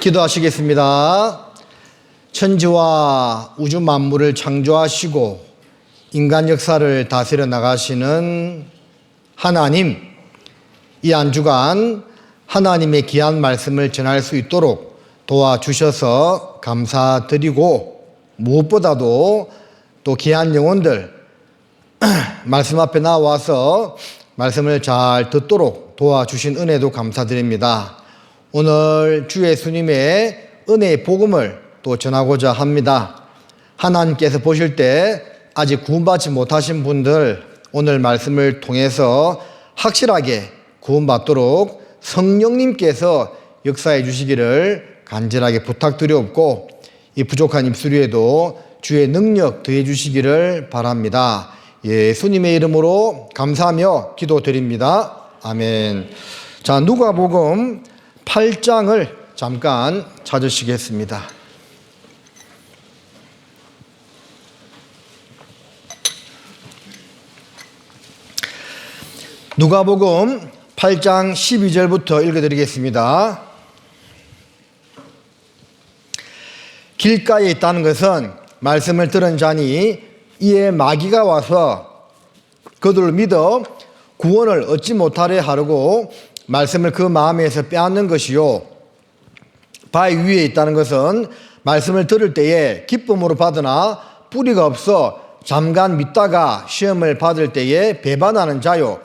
기도하시겠습니다. 천지와 우주 만물을 창조하시고 인간 역사를 다스려 나가시는 하나님, 이 한 주간 하나님의 귀한 말씀을 전할 수 있도록 도와주셔서 감사드리고, 무엇보다도 또 귀한 영혼들 말씀 앞에 나와서 말씀을 잘 듣도록 도와주신 은혜도 감사드립니다. 오늘 주 예수님의 은혜의 복음을 또 전하고자 합니다. 하나님께서 보실 때 아직 구원받지 못하신 분들, 오늘 말씀을 통해서 확실하게 구원받도록 성령님께서 역사해 주시기를 간절하게 부탁드리옵고, 이 부족한 입술 위에도 주의 능력 더해 주시기를 바랍니다. 예수님의 이름으로 감사하며 기도드립니다. 아멘. 자, 누가복음 8장을 잠깐 찾으시겠습니다. 누가복음 8장 12절부터 읽어드리겠습니다. 길가에 있다는 것은 말씀을 들은 자니 이에 마귀가 와서 그들을 믿어 구원을 얻지 못하려 하려고 말씀을 그 마음에서 빼앗는 것이요, 바위 위에 있다는 것은 말씀을 들을 때에 기쁨으로 받으나 뿌리가 없어 잠깐 믿다가 시험을 받을 때에 배반하는 자요,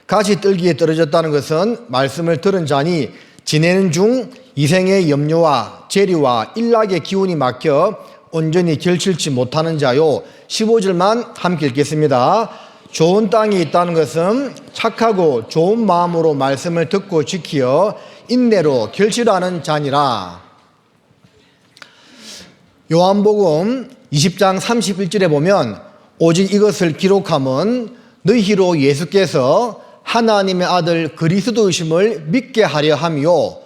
가시 뜰기에 떨어졌다는 것은 말씀을 들은 자니 지내는 중 이생의 염려와 재리와 일락의 기운이 막혀 온전히 결실치 못하는 자요. 15절만 함께 읽겠습니다. 좋은 땅에 있다는 것은 착하고 좋은 마음으로 말씀을 듣고 지키어 인내로 결실하는 자니라. 요한복음 20장 31절에 보면 오직 이것을 기록함은 너희로 예수께서 하나님의 아들 그리스도이심을 믿게 하려 함이요,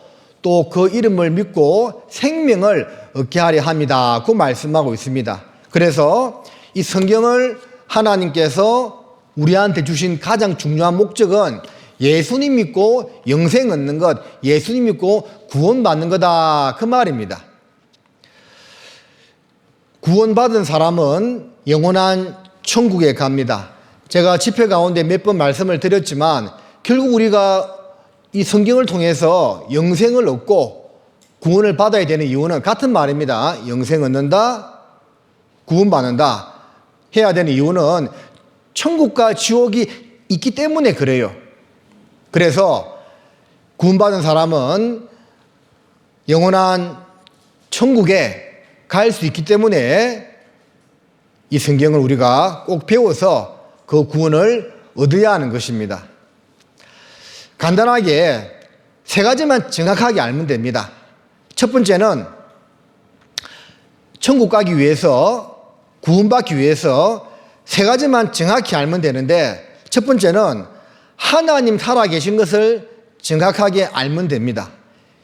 또 그 이름을 믿고 생명을 얻게 하려 함이다, 그 말씀하고 있습니다. 그래서 이 성경을 하나님께서 우리한테 주신 가장 중요한 목적은 예수님 믿고 영생 얻는 것, 예수님 믿고 구원받는 거다, 그 말입니다. 구원받은 사람은 영원한 천국에 갑니다. 제가 집회 가운데 몇 번 말씀을 드렸지만 결국 우리가 이 성경을 통해서 영생을 얻고 구원을 받아야 되는 이유는 같은 말입니다. 영생 얻는다, 구원받는다 해야 되는 이유는 천국과 지옥이 있기 때문에 그래요. 그래서 구원받은 사람은 영원한 천국에 갈 수 있기 때문에 이 성경을 우리가 꼭 배워서 그 구원을 얻어야 하는 것입니다. 간단하게 세 가지만 정확하게 알면 됩니다. 첫 번째는 천국 가기 위해서, 구원받기 위해서 세 가지만 정확히 알면 되는데, 첫 번째는 하나님 살아계신 것을 정확하게 알면 됩니다.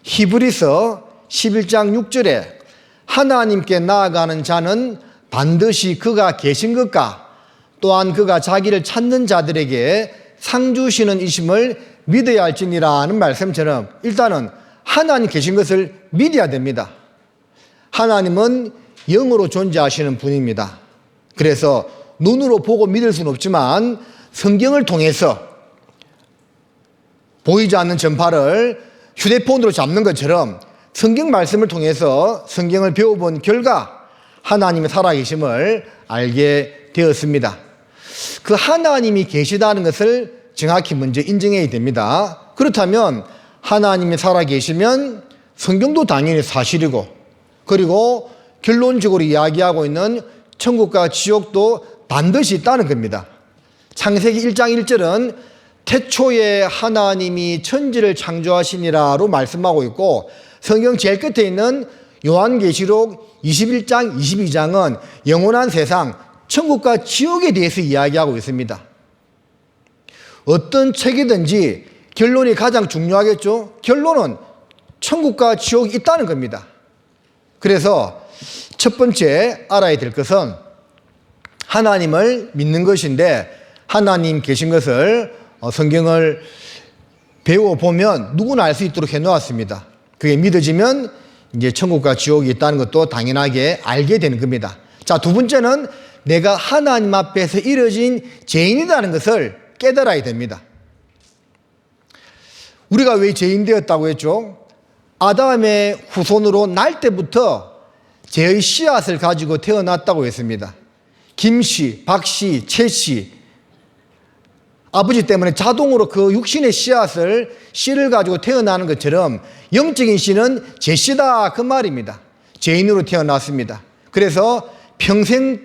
히브리서 11장 6절에 하나님께 나아가는 자는 반드시 그가 계신 것과 또한 그가 자기를 찾는 자들에게 상 주시는 이심을 믿어야 할지니라 하는 말씀처럼 일단은 하나님 계신 것을 믿어야 됩니다. 하나님은 영으로 존재하시는 분입니다. 그래서 눈으로 보고 믿을 수는 없지만 성경을 통해서 보이지 않는 전파를 휴대폰으로 잡는 것처럼 성경 말씀을 통해서 성경을 배워본 결과 하나님의 살아계심을 알게 되었습니다. 그 하나님이 계시다는 것을 정확히 먼저 인정해야 됩니다. 그렇다면 하나님이 살아계시면 성경도 당연히 사실이고, 그리고 결론적으로 이야기하고 있는 천국과 지옥도 반드시 있다는 겁니다. 창세기 1장 1절은 태초에 하나님이 천지를 창조하시니라로 말씀하고 있고, 성경 제일 끝에 있는 요한계시록 21장 22장은 영원한 세상, 천국과 지옥에 대해서 이야기하고 있습니다. 어떤 책이든지 결론이 가장 중요하겠죠. 결론은 천국과 지옥이 있다는 겁니다. 그래서 첫 번째 알아야 될 것은 하나님을 믿는 것인데, 하나님 계신 것을 성경을 배워보면 누구나 알 수 있도록 해놓았습니다. 그게 믿어지면 이제 천국과 지옥이 있다는 것도 당연하게 알게 되는 겁니다. 자, 두 번째는 내가 하나님 앞에서 이뤄진 죄인이라는 것을 깨달아야 됩니다. 우리가 왜 죄인 되었다고 했죠? 아담의 후손으로 날 때부터 죄의 씨앗을 가지고 태어났다고 했습니다. 김씨, 박씨, 최씨, 아버지 때문에 자동으로 그 육신의 씨를 가지고 태어나는 것처럼 영적인 씨는 제 씨다 그 말입니다. 죄인으로 태어났습니다. 그래서 평생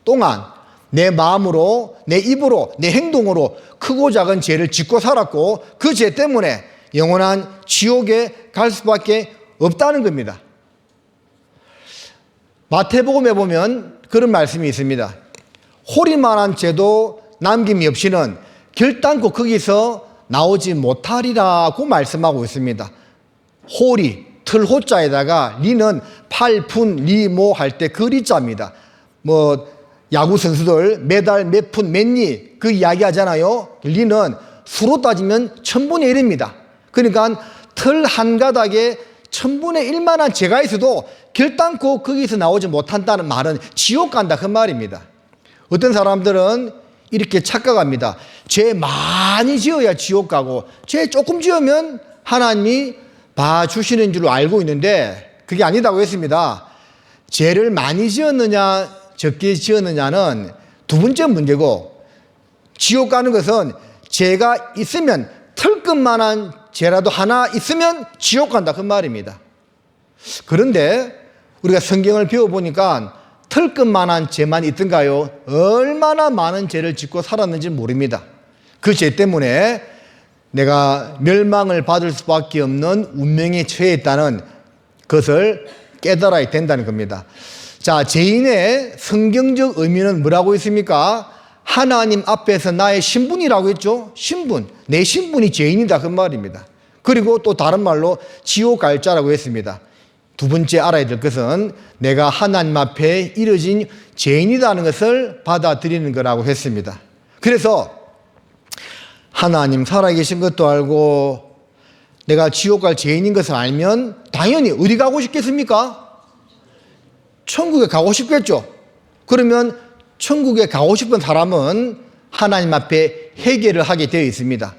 동안 내 마음으로, 내 입으로, 내 행동으로 크고 작은 죄를 짓고 살았고 그 죄 때문에 영원한 지옥에 갈 수밖에 없다는 겁니다. 마태복음에 보면 그런 말씀이 있습니다. 호리만한 죄도 남김이 없이는 결단코 거기서 나오지 못하리라고 말씀하고 있습니다. 호리, 틀호자에다가 리는 팔푼 리모 할 때 그 리자입니다. 뭐 야구 선수들 매달 몇 푼 몇 리 그 이야기 하잖아요. 리는 수로 따지면 1000분의 1입니다. 그러니까 틀 한 가닥에 1000분의 1만한 죄가 있어도 결단코 거기서 나오지 못한다는 말은 지옥 간다 그 말입니다. 어떤 사람들은 이렇게 착각합니다. 죄 많이 지어야 지옥 가고 죄 조금 지으면 하나님이 봐주시는 줄 알고 있는데 그게 아니다고 했습니다. 죄를 많이 지었느냐 적게 지었느냐는 두 번째 문제고 지옥 가는 것은 죄가 있으면 털끝만한 죄라도 하나 있으면 지옥 간다 그 말입니다. 그런데 우리가 성경을 배워보니까 털끝만한 죄만 있던가요? 얼마나 많은 죄를 짓고 살았는지 모릅니다. 그 죄 때문에 내가 멸망을 받을 수밖에 없는 운명에 처해 있다는 것을 깨달아야 된다는 겁니다. 자, 죄인의 성경적 의미는 뭐라고 했습니까? 하나님 앞에서 나의 신분이라고 했죠. 신분, 내 신분이 죄인이다 그 말입니다. 그리고 또 다른 말로 지옥 갈 자라고 했습니다. 두 번째 알아야 될 것은 내가 하나님 앞에 이뤄진 죄인이라는 것을 받아들이는 거라고 했습니다. 그래서 하나님 살아계신 것도 알고 내가 지옥 갈 죄인인 것을 알면 당연히 어디 가고 싶겠습니까? 천국에 가고 싶겠죠. 그러면 천국에 가고 싶은 사람은 하나님 앞에 회개를 하게 되어 있습니다.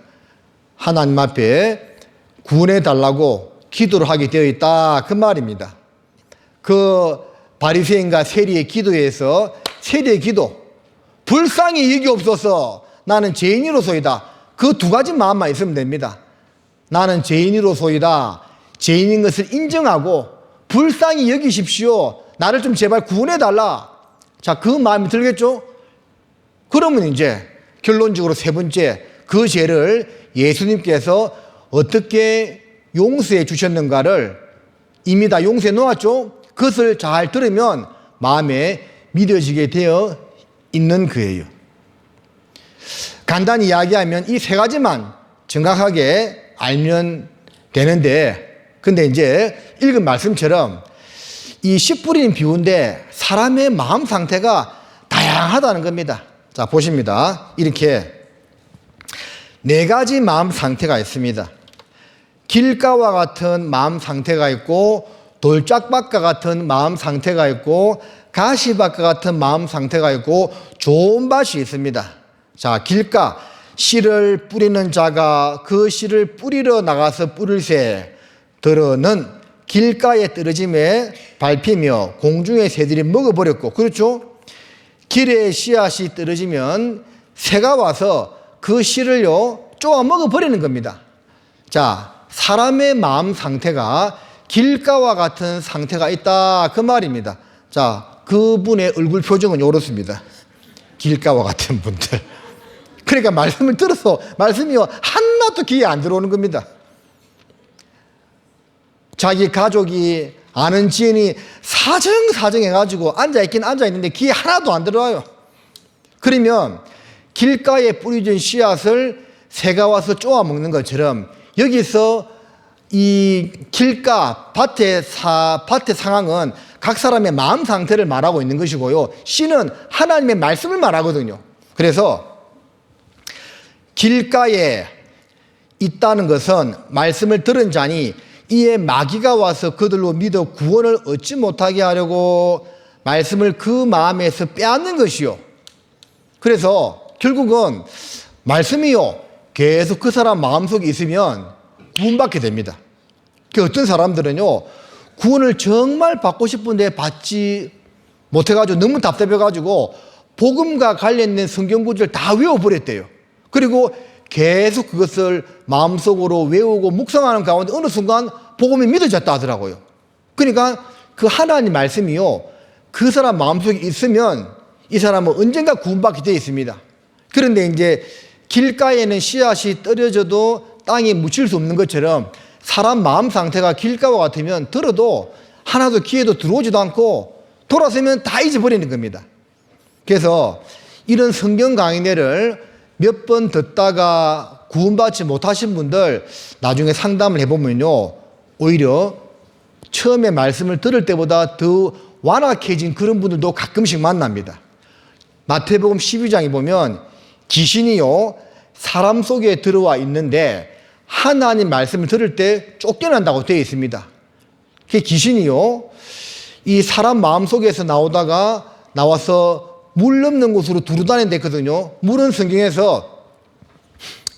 하나님 앞에 구원해 달라고 기도를 하게 되어 있다 그 말입니다. 그 바리새인과 세리의 기도에서 세리의 기도, 불쌍히 여기옵소서 나는 죄인으로소이다. 그 두 가지 마음만 있으면 됩니다. 나는 죄인으로소이다. 죄인인 것을 인정하고 불쌍히 여기십시오. 나를 좀 제발 구원해 달라. 자, 그 마음이 들겠죠? 그러면 이제 결론적으로 세 번째, 그 죄를 예수님께서 어떻게 용서해 주셨는가를 이미 다 용서해 놓았죠? 그것을 잘 들으면 마음에 믿어지게 되어 있는 거예요. 간단히 이야기하면 이 세 가지만 정확하게 알면 되는데, 근데 이제 읽은 말씀처럼 이 씨 뿌리는 비유인데 사람의 마음 상태가 다양하다는 겁니다. 자, 보십니다. 이렇게 네 가지 마음 상태가 있습니다. 길가와 같은 마음 상태가 있고, 돌짝밭과 같은 마음 상태가 있고, 가시밭과 같은 마음 상태가 있고, 좋은 밭이 있습니다. 자, 길가, 씨를 뿌리는 자가 그 씨를 뿌리러 나가서 뿌릴새 들어는 길가에 떨어짐에 밟히며 공중의 새들이 먹어버렸고, 그렇죠? 길에 씨앗이 떨어지면 새가 와서 그 씨를요 쪼아 먹어버리는 겁니다. 자, 사람의 마음 상태가 길가와 같은 상태가 있다 그 말입니다. 자, 그분의 얼굴 표정은 이렇습니다. 길가와 같은 분들. 그러니까 말씀을 들어서 말씀이요 하나도 귀에 안 들어오는 겁니다. 자기 가족이 아는 지인이 사정 해가지고 앉아있긴 앉아있는데 귀에 하나도 안 들어와요. 그러면 길가에 뿌려진 씨앗을 새가 와서 쪼아 먹는 것처럼 여기서 이 길가 밭의 상황은 각 사람의 마음 상태를 말하고 있는 것이고요. 씨는 하나님의 말씀을 말하거든요. 그래서 길가에 있다는 것은 말씀을 들은 자니 이에 마귀가 와서 그들로 믿어 구원을 얻지 못하게 하려고 말씀을 그 마음에서 빼앗는 것이요. 그래서 결국은 말씀이요, 계속 그 사람 마음속에 있으면 구원받게 됩니다. 어떤 사람들은요, 구원을 정말 받고 싶은데 받지 못해가지고 너무 답답해가지고 복음과 관련된 성경 구절을 다 외워버렸대요. 그리고 계속 그것을 마음속으로 외우고 묵상하는 가운데 어느 순간 복음이 믿어졌다 하더라고요. 그러니까 그 하나님 말씀이요, 그 사람 마음속에 있으면 이 사람은 언젠가 구원받게 되어 있습니다. 그런데 이제 길가에는 씨앗이 떨어져도 땅에 묻힐 수 없는 것처럼 사람 마음 상태가 길가와 같으면 들어도 하나도 귀에도 들어오지도 않고 돌아서면 다 잊어버리는 겁니다. 그래서 이런 성경 강의를 몇 번 듣다가 구원받지 못하신 분들 나중에 상담을 해보면요, 오히려 처음에 말씀을 들을 때보다 더 완악해진 그런 분들도 가끔씩 만납니다. 마태복음 12장에 보면 귀신이요, 사람 속에 들어와 있는데 하나님 말씀을 들을 때 쫓겨난다고 되어 있습니다. 그 귀신이요, 이 사람 마음속에서 나와서 물 넘는 곳으로 두루다니는 데 있거든요. 물은 성경에서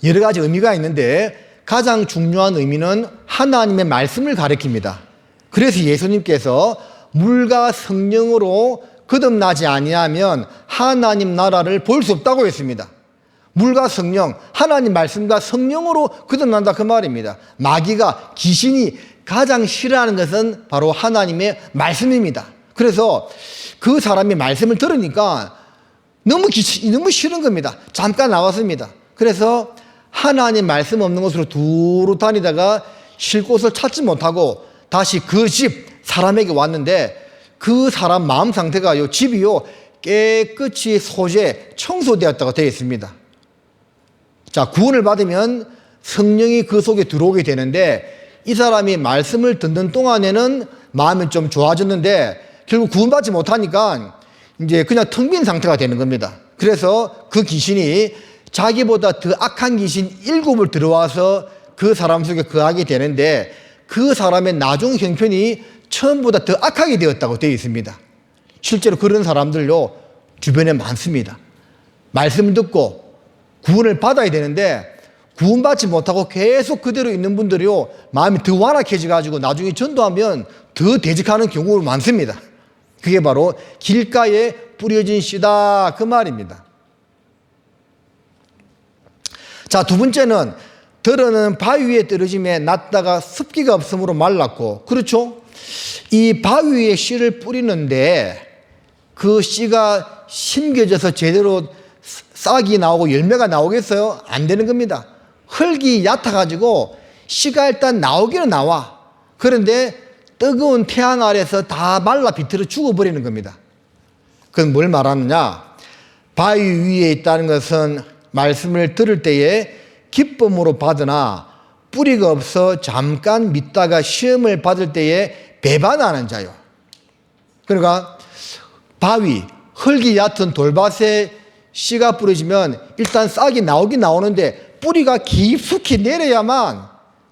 여러 가지 의미가 있는데 가장 중요한 의미는 하나님의 말씀을 가리킵니다. 그래서 예수님께서 물과 성령으로 거듭나지 아니하면 하나님 나라를 볼 수 없다고 했습니다. 물과 성령, 하나님 말씀과 성령으로 거듭난다 그 말입니다. 마귀가, 귀신이 가장 싫어하는 것은 바로 하나님의 말씀입니다. 그래서 그 사람이 말씀을 들으니까 너무 싫은 겁니다. 잠깐 나왔습니다. 그래서 하나님 말씀 없는 곳으로 두루 다니다가 쉴 곳을 찾지 못하고 다시 그 집 사람에게 왔는데 그 사람 마음 상태가요, 집이요, 깨끗이 소재, 청소되었다고 되어 있습니다. 자, 구원을 받으면 성령이 그 속에 들어오게 되는데 이 사람이 말씀을 듣는 동안에는 마음이 좀 좋아졌는데 결국 구원받지 못하니까 이제 그냥 텅 빈 상태가 되는 겁니다. 그래서 그 귀신이 자기보다 더 악한 귀신 7을 들어와서 그 사람 속에 거하게 되는데 그 사람의 나중 형편이 처음보다 더 악하게 되었다고 되어 있습니다. 실제로 그런 사람들도 주변에 많습니다. 말씀을 듣고 구원을 받아야 되는데 구원받지 못하고 계속 그대로 있는 분들이요, 마음이 더 완악해져가지고 나중에 전도하면 더 대적하는 경우가 많습니다. 그게 바로 길가에 뿌려진 씨다 그 말입니다. 자, 두 번째는 들어는 바위 위에 떨어짐에 났다가 습기가 없으므로 말랐고, 그렇죠? 이 바위 위에 씨를 뿌리는데 그 씨가 심겨져서 제대로 싹이 나오고 열매가 나오겠어요? 안 되는 겁니다. 흙이 얕아가지고 씨가 일단 나오기는 나와. 그런데 뜨거운 태양 아래서 다 말라 비틀어 죽어버리는 겁니다. 그건 뭘 말하느냐? 바위 위에 있다는 것은 말씀을 들을 때에 기쁨으로 받으나 뿌리가 없어 잠깐 믿다가 시험을 받을 때에 배반하는 자요. 그러니까 바위, 흙이 얕은 돌밭에 씨가 뿌려지면 일단 싹이 나오긴 나오는데 뿌리가 깊숙이 내려야만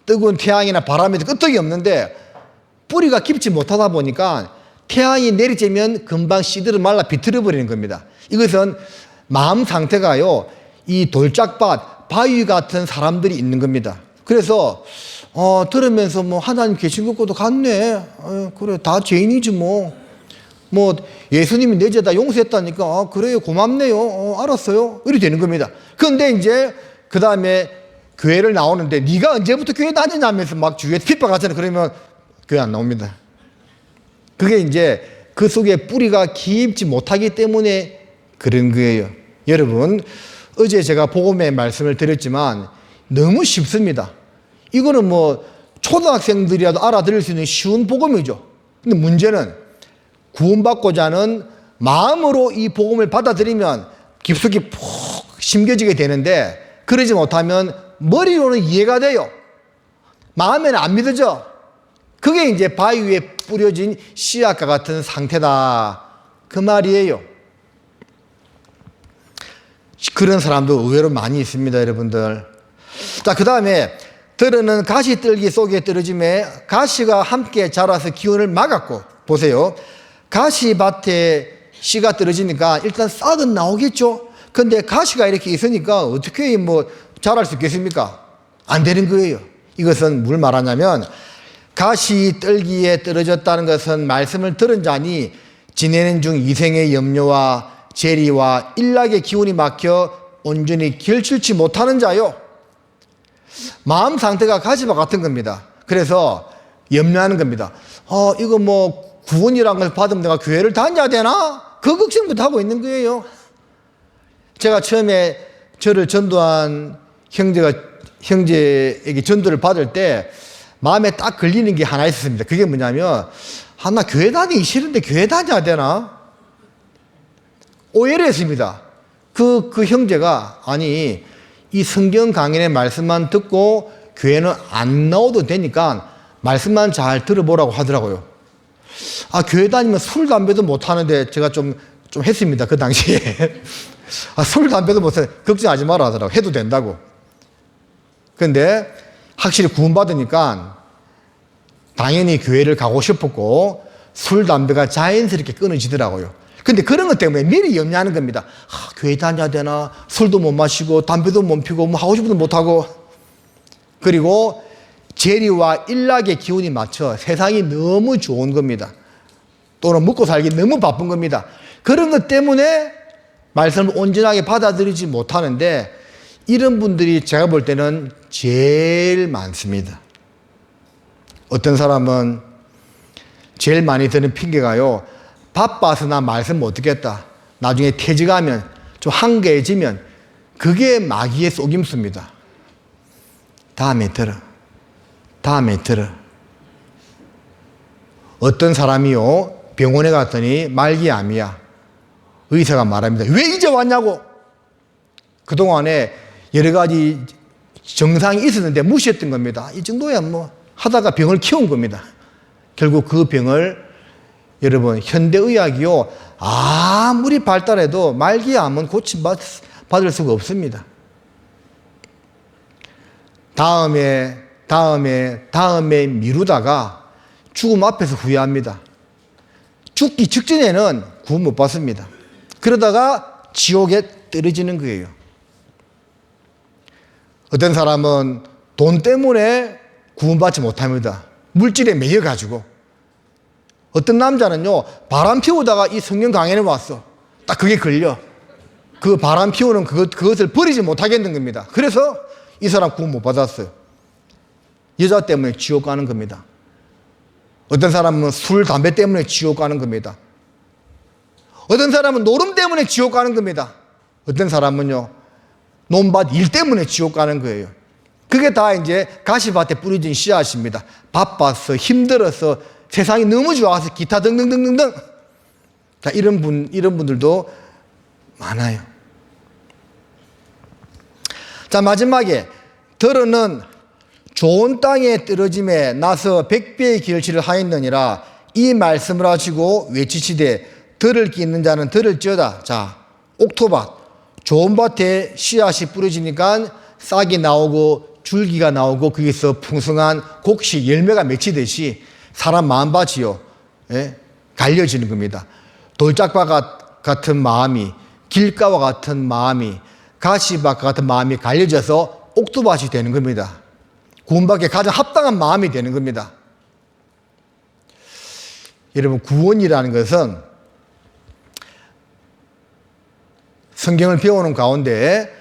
뜨거운 태양이나 바람에도 끄떡이 없는데 뿌리가 깊지 못하다 보니까 태양이 내리쬐면 금방 씨들은 말라 비틀어 버리는 겁니다. 이것은 마음 상태가요, 이 돌짝밭, 바위 같은 사람들이 있는 겁니다. 그래서 들으면서 뭐 하나님 계신 것과도 같네. 그래, 다 죄인이지 뭐 예수님이 내 죄 다 용서했다니까 그래요, 고맙네요, 알았어요, 이렇게 되는 겁니다. 그런데 이제 그 다음에 교회를 나오는데 네가 언제부터 교회 다니냐면서 막 주위에 핍박하잖아요. 그러면 교회 안 나옵니다. 그게 이제 그 속에 뿌리가 깊지 못하기 때문에 그런 거예요. 여러분, 어제 제가 복음의 말씀을 드렸지만 너무 쉽습니다. 이거는 뭐 초등학생들이라도 알아들을 수 있는 쉬운 복음이죠. 근데 문제는 구원받고자 하는 마음으로 이 복음을 받아들이면 깊숙이 푹 심겨지게 되는데 그러지 못하면 머리로는 이해가 돼요. 마음에는 안 믿어져. 그게 이제 바위 위에 뿌려진 씨앗과 같은 상태다 그 말이에요. 그런 사람도 의외로 많이 있습니다, 여러분들. 자, 그 다음에 들은 가시떨기 속에 떨어짐에 가시가 함께 자라서 기운을 막았고, 보세요. 가시밭에 씨가 떨어지니까 일단 싹은 나오겠죠. 근데 가시가 이렇게 있으니까 어떻게 뭐 자랄 수 있겠습니까? 안 되는 거예요. 이것은 뭘 말하냐면, 가시떨기에 떨어졌다는 것은 말씀을 들은 자니 지내는 중 이생의 염려와 재리와 일락의 기운이 막혀 온전히 결출치 못하는 자요. 마음 상태가 가시와 같은 겁니다. 그래서 염려하는 겁니다. 이거 뭐 구원이라는 걸 받으면 내가 교회를 다녀야 되나? 그 걱정부터 하고 있는 거예요. 제가 처음에 저를 전도한 형제에게 전도를 받을 때 마음에 딱 걸리는 게 하나 있었습니다. 그게 뭐냐면, 나 교회 다니기 싫은데 교회 다녀야 되나? 오해를 했습니다. 그 형제가, 아니, 이 성경 강연의 말씀만 듣고 교회는 안 나와도 되니까 말씀만 잘 들어보라고 하더라고요. 교회 다니면 술, 담배도 못 하는데 제가 좀 했습니다. 그 당시에. 술, 담배도 못 해. 걱정하지 마라 하더라고. 해도 된다고. 근데 확실히 구원받으니까 당연히 교회를 가고 싶었고 술, 담배가 자연스럽게 끊어지더라고요. 근데 그런 것 때문에 미리 염려하는 겁니다. 교회 다녀야 되나? 술도 못 마시고 담배도 못 피고 뭐 하고 싶어도 못 하고. 그리고 재리와 일락의 기운이 맞춰 세상이 너무 좋은 겁니다. 또는 먹고 살기 너무 바쁜 겁니다. 그런 것 때문에 말씀을 온전하게 받아들이지 못하는데, 이런 분들이 제가 볼 때는 제일 많습니다. 어떤 사람은 제일 많이 드는 핑계가요, 바빠서 나 말씀 못 듣겠다. 나중에 퇴직하면 좀 한가해지면 그게 마귀의 속임수입니다. 다음에 들어. 어떤 사람이요, 병원에 갔더니 말기암이야. 의사가 말합니다. 왜 이제 왔냐고. 그동안에 여러 가지 증상이 있었는데 무시했던 겁니다. 이 정도야 뭐 하다가 병을 키운 겁니다. 결국 그 병을, 여러분, 현대의학이요, 아무리 발달해도 말기암은 고침받을 수가 없습니다. 다음에 미루다가 죽음 앞에서 후회합니다. 죽기 직전에는 구원 못 받습니다. 그러다가 지옥에 떨어지는 거예요. 어떤 사람은 돈 때문에 구원받지 못합니다. 물질에 매여가지고. 어떤 남자는요, 바람 피우다가 이 성경 강연에 왔어. 딱 그게 걸려. 그 바람 피우는 그것을 버리지 못하겠는 겁니다. 그래서 이 사람 구원 못 받았어요. 여자 때문에 지옥 가는 겁니다. 어떤 사람은 술, 담배 때문에 지옥 가는 겁니다. 어떤 사람은 노름 때문에 지옥 가는 겁니다. 어떤 사람은요, 논밭 일 때문에 지옥 가는 거예요. 그게 다 이제 가시밭에 뿌려진 씨앗입니다. 바빠서, 힘들어서, 세상이 너무 좋아서 기타 등등등등등. 자, 이런 분들도 많아요. 자, 마지막에 들어는 좋은 땅에 떨어짐에 나서 100배의 결실을 하였느니라. 이 말씀을 하시고 외치시되 들을 기 있는 자는 들을지어다. 자, 옥토밭, 좋은 밭에 씨앗이 뿌려지니까 싹이 나오고 줄기가 나오고 거기서 풍성한 곡식, 열매가 맺히듯이 사람 마음밭이요, 갈려지는 겁니다. 돌짝밭 같은 마음이, 길가와 같은 마음이, 가시밭 같은 마음이 갈려져서 옥토밭이 되는 겁니다. 구원받기에 가장 합당한 마음이 되는 겁니다. 여러분, 구원이라는 것은 성경을 배우는 가운데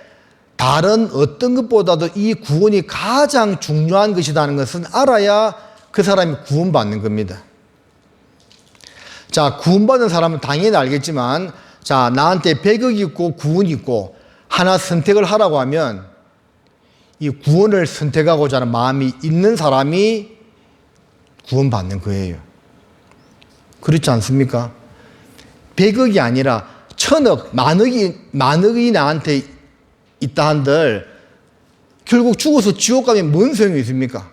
다른 어떤 것보다도 이 구원이 가장 중요한 것이라는 것은 알아야 그 사람이 구원받는 겁니다. 자, 구원받은 사람은 당연히 알겠지만, 자, 나한테 100억이 있고 구원이 있고 하나 선택을 하라고 하면 이 구원을 선택하고자 하는 마음이 있는 사람이 구원받는 거예요. 그렇지 않습니까? 100억이 아니라 1000억, 만억이 나한테 있다 한들 결국 죽어서 지옥 가면 뭔 소용이 있습니까?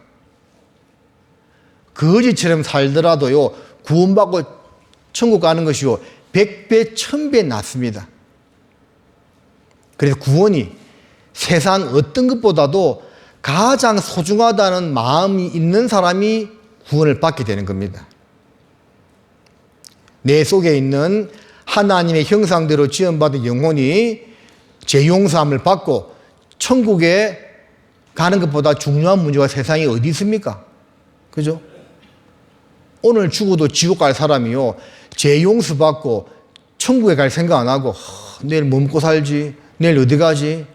거지처럼 살더라도요, 구원받고 천국 가는 것이요, 100배, 1000배 낫습니다. 그래서 구원이 세상 어떤 것보다도 가장 소중하다는 마음이 있는 사람이 구원을 받게 되는 겁니다. 내 속에 있는 하나님의 형상대로 지음받은 영혼이 죄 용서함을 받고 천국에 가는 것보다 중요한 문제가 세상에 어디 있습니까? 그죠? 오늘 죽어도 지옥 갈 사람이요, 죄 용서 받고 천국에 갈 생각 안 하고 내일 뭐 먹고 살지, 내일 어디 가지,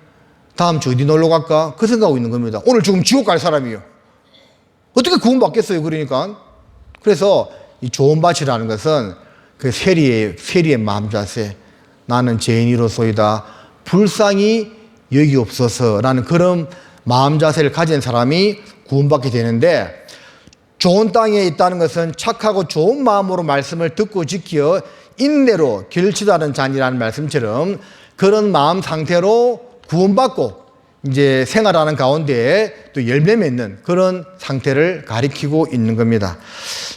다음 주 어디 놀러 갈까, 그 생각하고 있는 겁니다. 오늘 지금 지옥 갈 사람이요. 어떻게 구원받겠어요? 그러니까. 그래서 이 좋은 밭이라는 것은 그 세리의 마음 자세, 나는 죄인이로소이다, 불쌍히 여기옵소서라는 그런 마음 자세를 가진 사람이 구원받게 되는데, 좋은 땅에 있다는 것은 착하고 좋은 마음으로 말씀을 듣고 지켜 인내로 결치다는 자니라는 말씀처럼 그런 마음 상태로 구원받고 이제 생활하는 가운데 또 열매 맺는 그런 상태를 가리키고 있는 겁니다.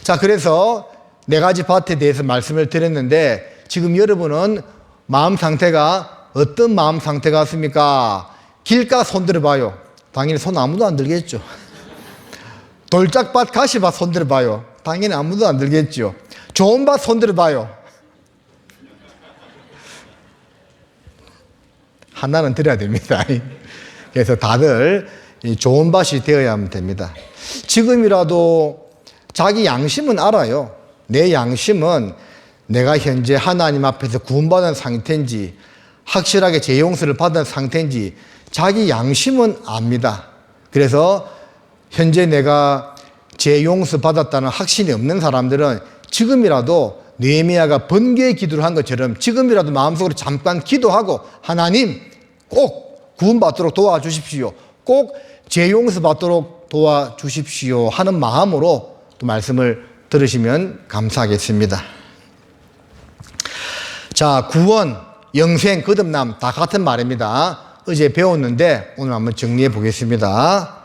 자, 그래서 네 가지 밭에 대해서 말씀을 드렸는데, 지금 여러분은 마음 상태가 어떤 마음 상태 같습니까? 길가 손 들어봐요. 당연히 손 아무도 안 들겠죠. 돌짝밭, 가시밭 손 들어봐요. 당연히 아무도 안 들겠죠. 좋은 밭 손 들어봐요. 하나는 들어야 됩니다. 그래서 다들 좋은 밭이 되어야만 됩니다. 지금이라도 자기 양심은 알아요. 내 양심은 내가 현재 하나님 앞에서 구원받은 상태인지, 확실하게 죄 용서를 받은 상태인지 자기 양심은 압니다. 그래서 현재 내가 죄 용서 받았다는 확신이 없는 사람들은 지금이라도 느헤미야가 번개의 기도를 한 것처럼 지금이라도 마음속으로 잠깐 기도하고, 하나님 꼭 구원받도록 도와주십시오, 꼭 죄 용서 받도록 도와주십시오 하는 마음으로 또 말씀을 들으시면 감사하겠습니다. 자, 구원, 영생, 거듭남 다 같은 말입니다. 어제 배웠는데 오늘 한번 정리해 보겠습니다.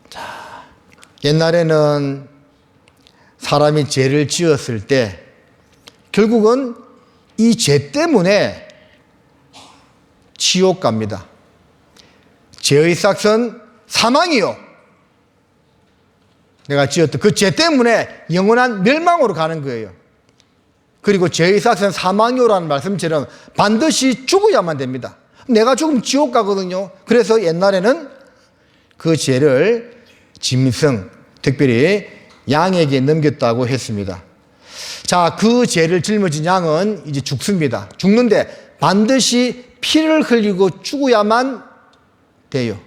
자, 옛날에는 사람이 죄를 지었을 때 결국은 이 죄 때문에 지옥 갑니다. 죄의 삭은 사망이요, 내가 지었던 그 죄 때문에 영원한 멸망으로 가는 거예요. 그리고 죄의 삭은 사망이요라는 말씀처럼 반드시 죽어야만 됩니다. 내가 죽으면 지옥 가거든요. 그래서 옛날에는 그 죄를 짐승, 특별히 양에게 넘겼다고 했습니다. 자, 그 죄를 짊어진 양은 이제 죽습니다. 죽는데 반드시 피를 흘리고 죽어야만 돼요.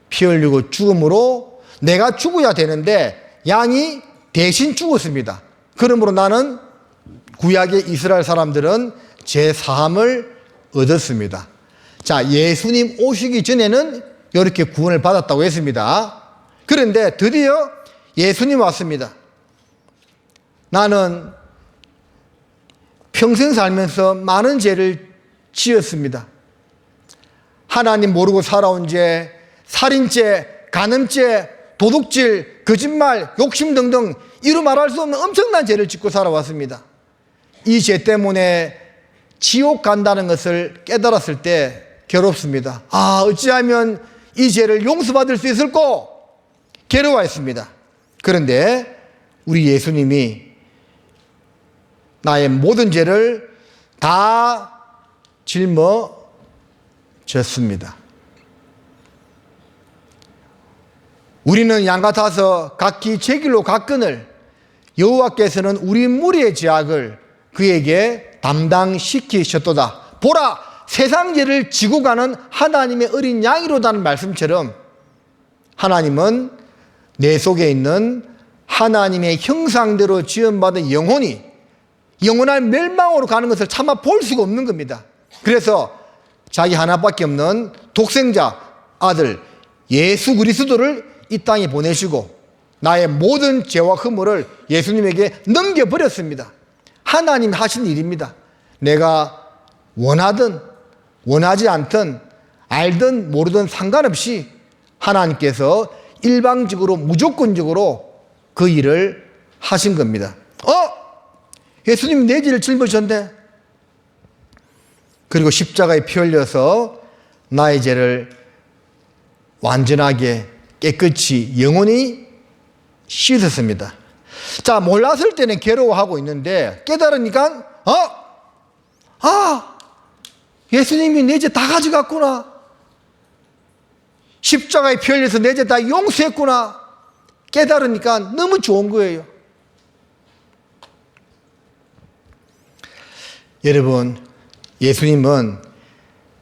피 흘리고 죽음으로 내가 죽어야 되는데 양이 대신 죽었습니다. 그러므로 나는 구약의 이스라엘 사람들은 죄 사함을 얻었습니다. 자, 예수님 오시기 전에는 이렇게 구원을 받았다고 했습니다. 그런데 드디어 예수님 왔습니다. 나는 평생 살면서 많은 죄를 지었습니다. 하나님 모르고 살아온 죄, 살인죄, 간음죄, 도둑질, 거짓말, 욕심 등등 이루 말할 수 없는 엄청난 죄를 짓고 살아왔습니다. 이 죄 때문에 지옥 간다는 것을 깨달았을 때 괴롭습니다. 아, 어찌하면 이 죄를 용서받을 수 있을까? 괴로워했습니다. 그런데 우리 예수님이 나의 모든 죄를 다 짊어졌습니다. 우리는 양 같아서 각기 제 길로 갔거늘 여호와께서는 우리 무리의 죄악을 그에게 담당시키셨도다. 보라, 세상 죄를 지고 가는 하나님의 어린 양이로다는 말씀처럼 하나님은 내 속에 있는 하나님의 형상대로 지음받은 영혼이 영원한 멸망으로 가는 것을 차마 볼 수가 없는 겁니다. 그래서 자기 하나밖에 없는 독생자 아들 예수 그리스도를 이 땅에 보내시고 나의 모든 죄와 허물을 예수님에게 넘겨버렸습니다. 하나님 하신 일입니다. 내가 원하든 원하지 않든 알든 모르든 상관없이 하나님께서 일방적으로 무조건적으로 그 일을 하신 겁니다. 예수님 내 죄를 짊어졌네. 그리고 십자가에 피 흘려서 나의 죄를 완전하게 깨끗이 영원히 씻었습니다. 자, 몰랐을 때는 괴로워하고 있는데 깨달으니까 예수님이 내 죄 다 가져갔구나. 십자가에 피 흘려서 내 죄 다 용서했구나. 깨달으니까 너무 좋은 거예요. 여러분, 예수님은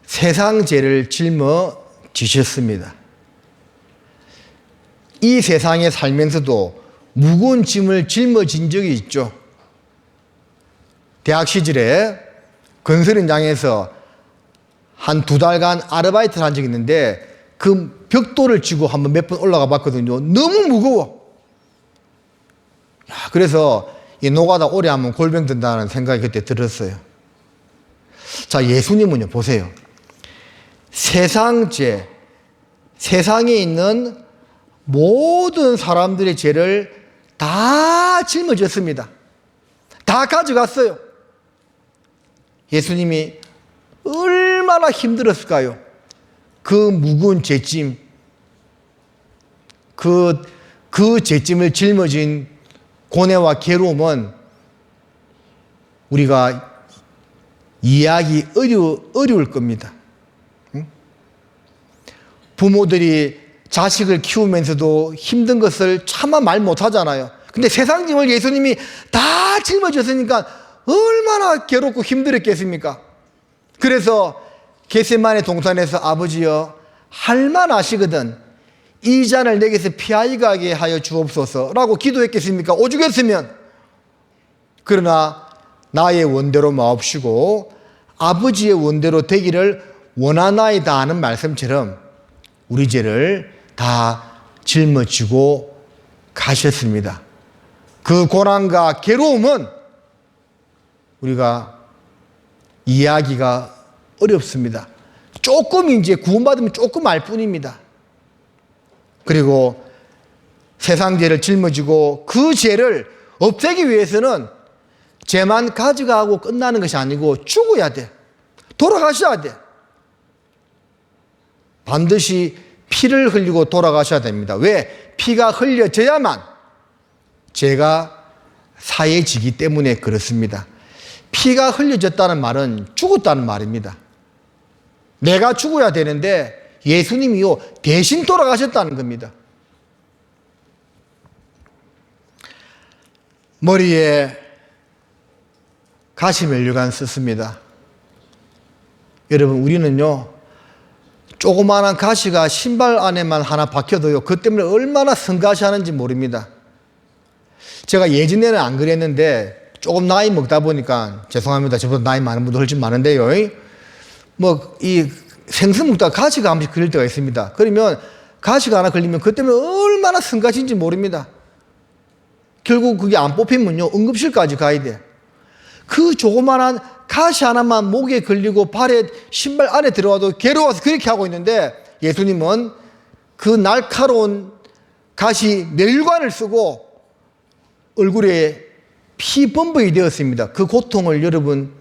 세상 죄를 짊어지셨습니다. 이 세상에 살면서도 무거운 짐을 짊어진 적이 있죠. 대학 시절에 건설 현장에서 한 2달간 아르바이트를 한 적이 있는데 그 벽돌을 쥐고 한번 몇 번 올라가 봤거든요. 너무 무거워. 그래서 이 노가다 오래 하면 골병 든다는 생각이 그때 들었어요. 자, 예수님은요, 보세요. 세상 죄, 세상에 있는 모든 사람들의 죄를 다 짊어졌습니다. 다 가져갔어요. 예수님이 얼마나 힘들었을까요? 그 무거운 죄짐, 그 죄짐을 짊어진 고뇌와 괴로움은 우리가 이해하기 어려울 겁니다. 부모들이 자식을 키우면서도 힘든 것을 차마 말 못하잖아요. 근데 세상 짐을 예수님이 다 짊어졌으니까 얼마나 괴롭고 힘들었겠습니까? 그래서 겟세마네 동산에서 아버지여, 할 만 아시거든 이 잔을 내게서 피하여 가게 하여 주옵소서라고 기도했겠습니까? 오죽했으면. 그러나 나의 원대로 마옵시고 아버지의 원대로 되기를 원하나이다 하는 말씀처럼 우리 죄를 다 짊어지고 가셨습니다. 그 고난과 괴로움은 우리가 이해하기가 어렵습니다. 조금 이제 구원받으면 조금 알 뿐입니다. 그리고 세상 죄를 짊어지고 그 죄를 없애기 위해서는 죄만 가져가고 끝나는 것이 아니고 죽어야 돼. 돌아가셔야 돼. 반드시 피를 흘리고 돌아가셔야 됩니다. 왜? 피가 흘려져야만 죄가 사해지기 때문에 그렇습니다. 피가 흘려졌다는 말은 죽었다는 말입니다. 내가 죽어야 되는데 예수님이요 대신 돌아가셨다는 겁니다. 머리에 가시면류관 썼습니다. 여러분, 우리는요 조그마한 가시가 신발 안에만 하나 박혀도요 그 때문에 얼마나 성가시하는지 모릅니다. 제가 예전에는 안 그랬는데 조금 나이 먹다 보니까, 죄송합니다, 저보다 나이 많은 분도 훨씬 많은데요, 뭐 이 생선 먹다가 가시가 한 번씩 걸릴 때가 있습니다. 그러면 가시가 하나 걸리면 그 때문에 얼마나 성가신지 모릅니다. 결국 그게 안 뽑히면요 응급실까지 가야 돼. 그 조그만한 가시 하나만 목에 걸리고 발에 신발 안에 들어와도 괴로워서 그렇게 하고 있는데, 예수님은 그 날카로운 가시 멸관을 쓰고 얼굴에 피범벅이 되었습니다. 그 고통을 여러분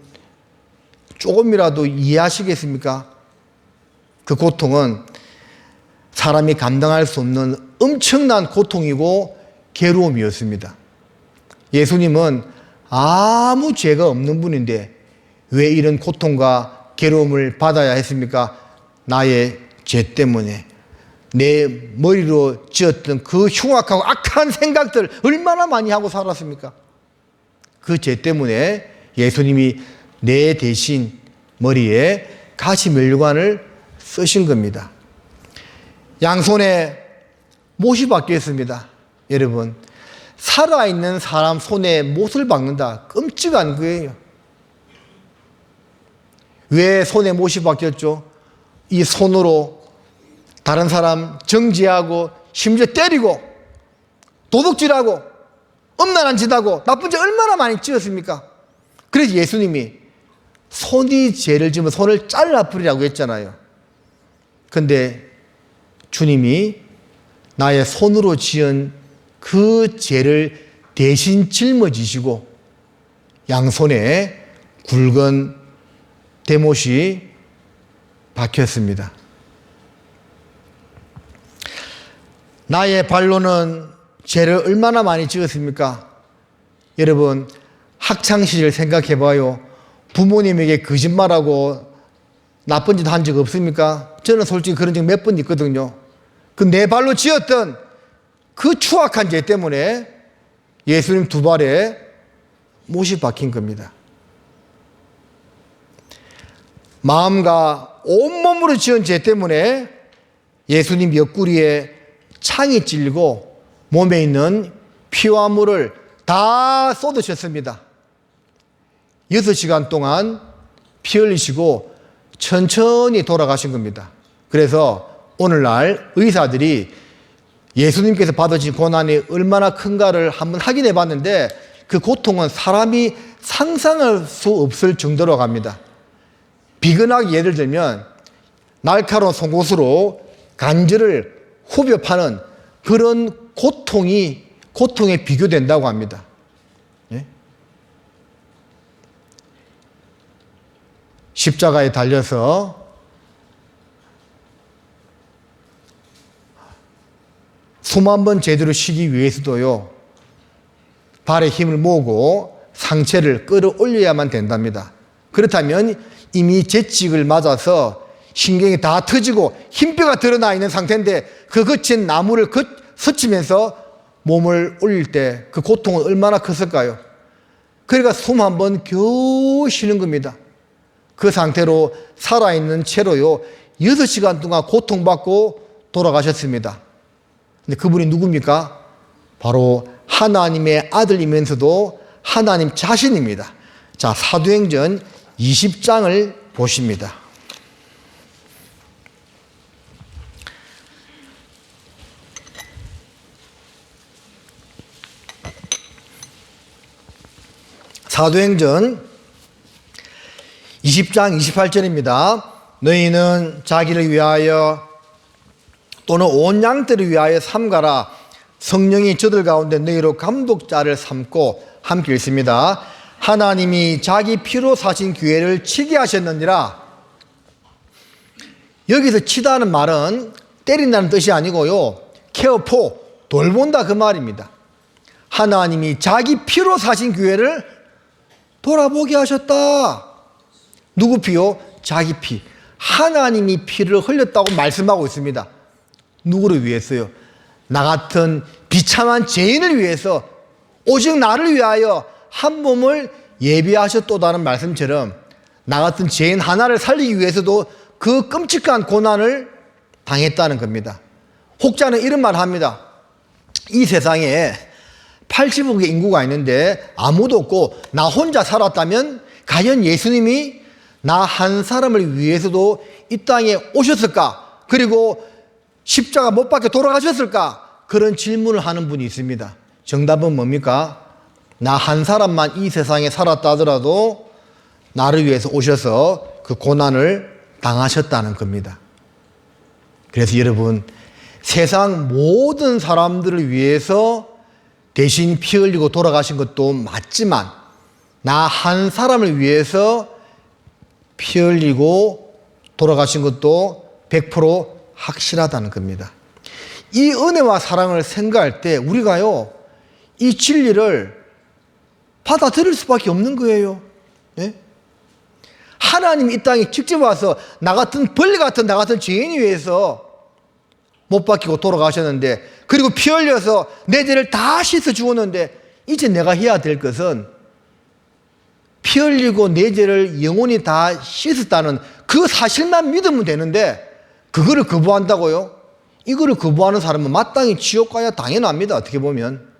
조금이라도 이해하시겠습니까? 그 고통은 사람이 감당할 수 없는 엄청난 고통이고 괴로움이었습니다. 예수님은 아무 죄가 없는 분인데 왜 이런 고통과 괴로움을 받아야 했습니까? 나의 죄 때문에. 내 머리로 지었던 그 흉악하고 악한 생각들 얼마나 많이 하고 살았습니까? 그 죄 때문에 예수님이 내 대신 머리에 가시면류관을 쓰신 겁니다. 양손에 못이 박혀 있습니다. 여러분, 살아있는 사람 손에 못을 박는다, 끔찍한 거예요. 왜 손에 못이 박혔죠? 이 손으로 다른 사람 정죄하고 심지어 때리고 도둑질하고 엄란한 짓하고 나쁜 짓 얼마나 많이 지었습니까? 그래서 예수님이 손이 죄를 지으면 손을 잘라버리라고 했잖아요. 근데 주님이 나의 손으로 지은 그 죄를 대신 짊어지시고 양손에 굵은 대못이 박혔습니다. 나의 발로는 죄를 얼마나 많이 지었습니까? 여러분, 학창시절 생각해 봐요. 부모님에게 거짓말하고 나쁜 짓 한 적 없습니까? 저는 솔직히 그런 적 몇 번 있거든요. 그 내 발로 지었던 그 추악한 죄 때문에 예수님 두 발에 못이 박힌 겁니다. 마음과 온몸으로 지은 죄 때문에 예수님 옆구리에 창이 찔리고 몸에 있는 피와 물을 다 쏟으셨습니다. 6시간 동안 피 흘리시고 천천히 돌아가신 겁니다. 그래서 오늘날 의사들이 예수님께서 받으신 고난이 얼마나 큰가를 한번 확인해 봤는데 그 고통은 사람이 상상할 수 없을 정도로 갑니다. 비근하게 예를 들면 날카로운 송곳으로 관절을 후벼 파는 그런 고통에 비교된다고 합니다. 예? 십자가에 달려서 수만 번 제대로 쉬기 위해서도요, 발에 힘을 모으고 상체를 끌어올려야만 된답니다. 그렇다면 이미 재직을 맞아서 신경이 다 터지고 흰뼈가 드러나 있는 상태인데 그 거친 나무를 스치면서 몸을 올릴 때 그 고통은 얼마나 컸을까요? 그러니까 숨 한 번 겨우 쉬는 겁니다. 그 상태로 살아있는 채로요 6시간 동안 고통받고 돌아가셨습니다. 근데 그분이 누굽니까? 바로 하나님의 아들이면서도 하나님 자신입니다. 자, 사도행전 20장을 보십니다. 사도행전 20장 28절입니다. 너희는 자기를 위하여 또는 온 양떼를 위하여 삼가라. 성령이 저들 가운데 너희로 감독자를 삼고 함께 읽습니다. 하나님이 자기 피로 사신 교회를 치게 하셨느니라. 여기서 치다는 말은 때린다는 뜻이 아니고요, 케어포, 돌본다 그 말입니다. 하나님이 자기 피로 사신 교회를 돌아보게 하셨다. 누구 피요? 자기 피. 하나님이 피를 흘렸다고 말씀하고 있습니다. 누구를 위해서요? 나 같은 비참한 죄인을 위해서, 오직 나를 위하여 한 몸을 예비하셨도다는 말씀처럼 나 같은 죄인 하나를 살리기 위해서도 그 끔찍한 고난을 당했다는 겁니다. 혹자는 이런 말을 합니다. 이 세상에 80억의 인구가 있는데 아무도 없고 나 혼자 살았다면 과연 예수님이 나 한 사람을 위해서도 이 땅에 오셨을까? 그리고 십자가 못 박혀 돌아가셨을까? 그런 질문을 하는 분이 있습니다. 정답은 뭡니까? 나 한 사람만 이 세상에 살았다 하더라도 나를 위해서 오셔서 그 고난을 당하셨다는 겁니다. 그래서 여러분, 세상 모든 사람들을 위해서 대신 피 흘리고 돌아가신 것도 맞지만 나 한 사람을 위해서 피 흘리고 돌아가신 것도 100% 확실하다는 겁니다. 이 은혜와 사랑을 생각할 때 우리가요, 이 진리를 받아들일 수밖에 없는 거예요. 예? 하나님이 이 땅에 직접 와서 나 같은 벌레 같은 나 같은 죄인이 위해서 못 박히고 돌아가셨는데, 그리고 피 흘려서 내 죄를 다 씻어 주었는데, 이제 내가 해야 될 것은 피 흘리고 내 죄를 영원히 다 씻었다는 그 사실만 믿으면 되는데, 그거를 거부한다고요? 이거를 거부하는 사람은 마땅히 지옥 가야 당연합니다. 어떻게 보면.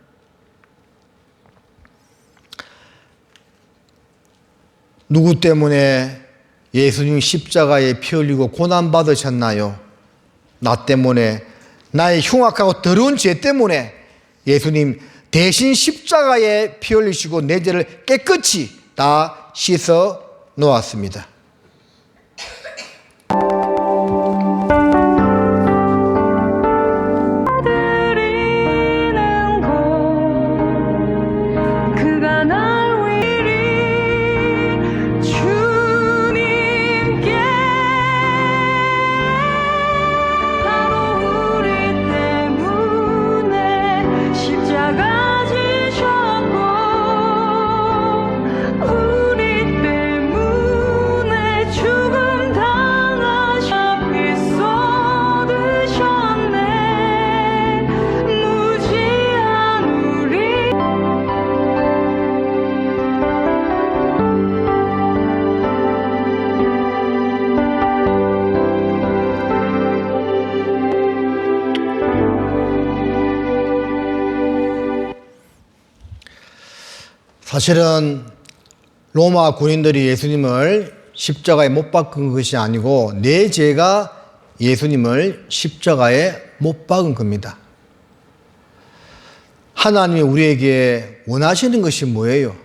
누구 때문에 예수님 십자가에 피 흘리고 고난 받으셨나요? 나 때문에, 나의 흉악하고 더러운 죄 때문에 예수님 대신 십자가에 피 흘리시고 내 죄를 깨끗이 다 씻어 놓았습니다. 사실은 로마 군인들이 예수님을 십자가에 못 박은 것이 아니고 내 죄가 예수님을 십자가에 못 박은 겁니다. 하나님이 우리에게 원하시는 것이 뭐예요?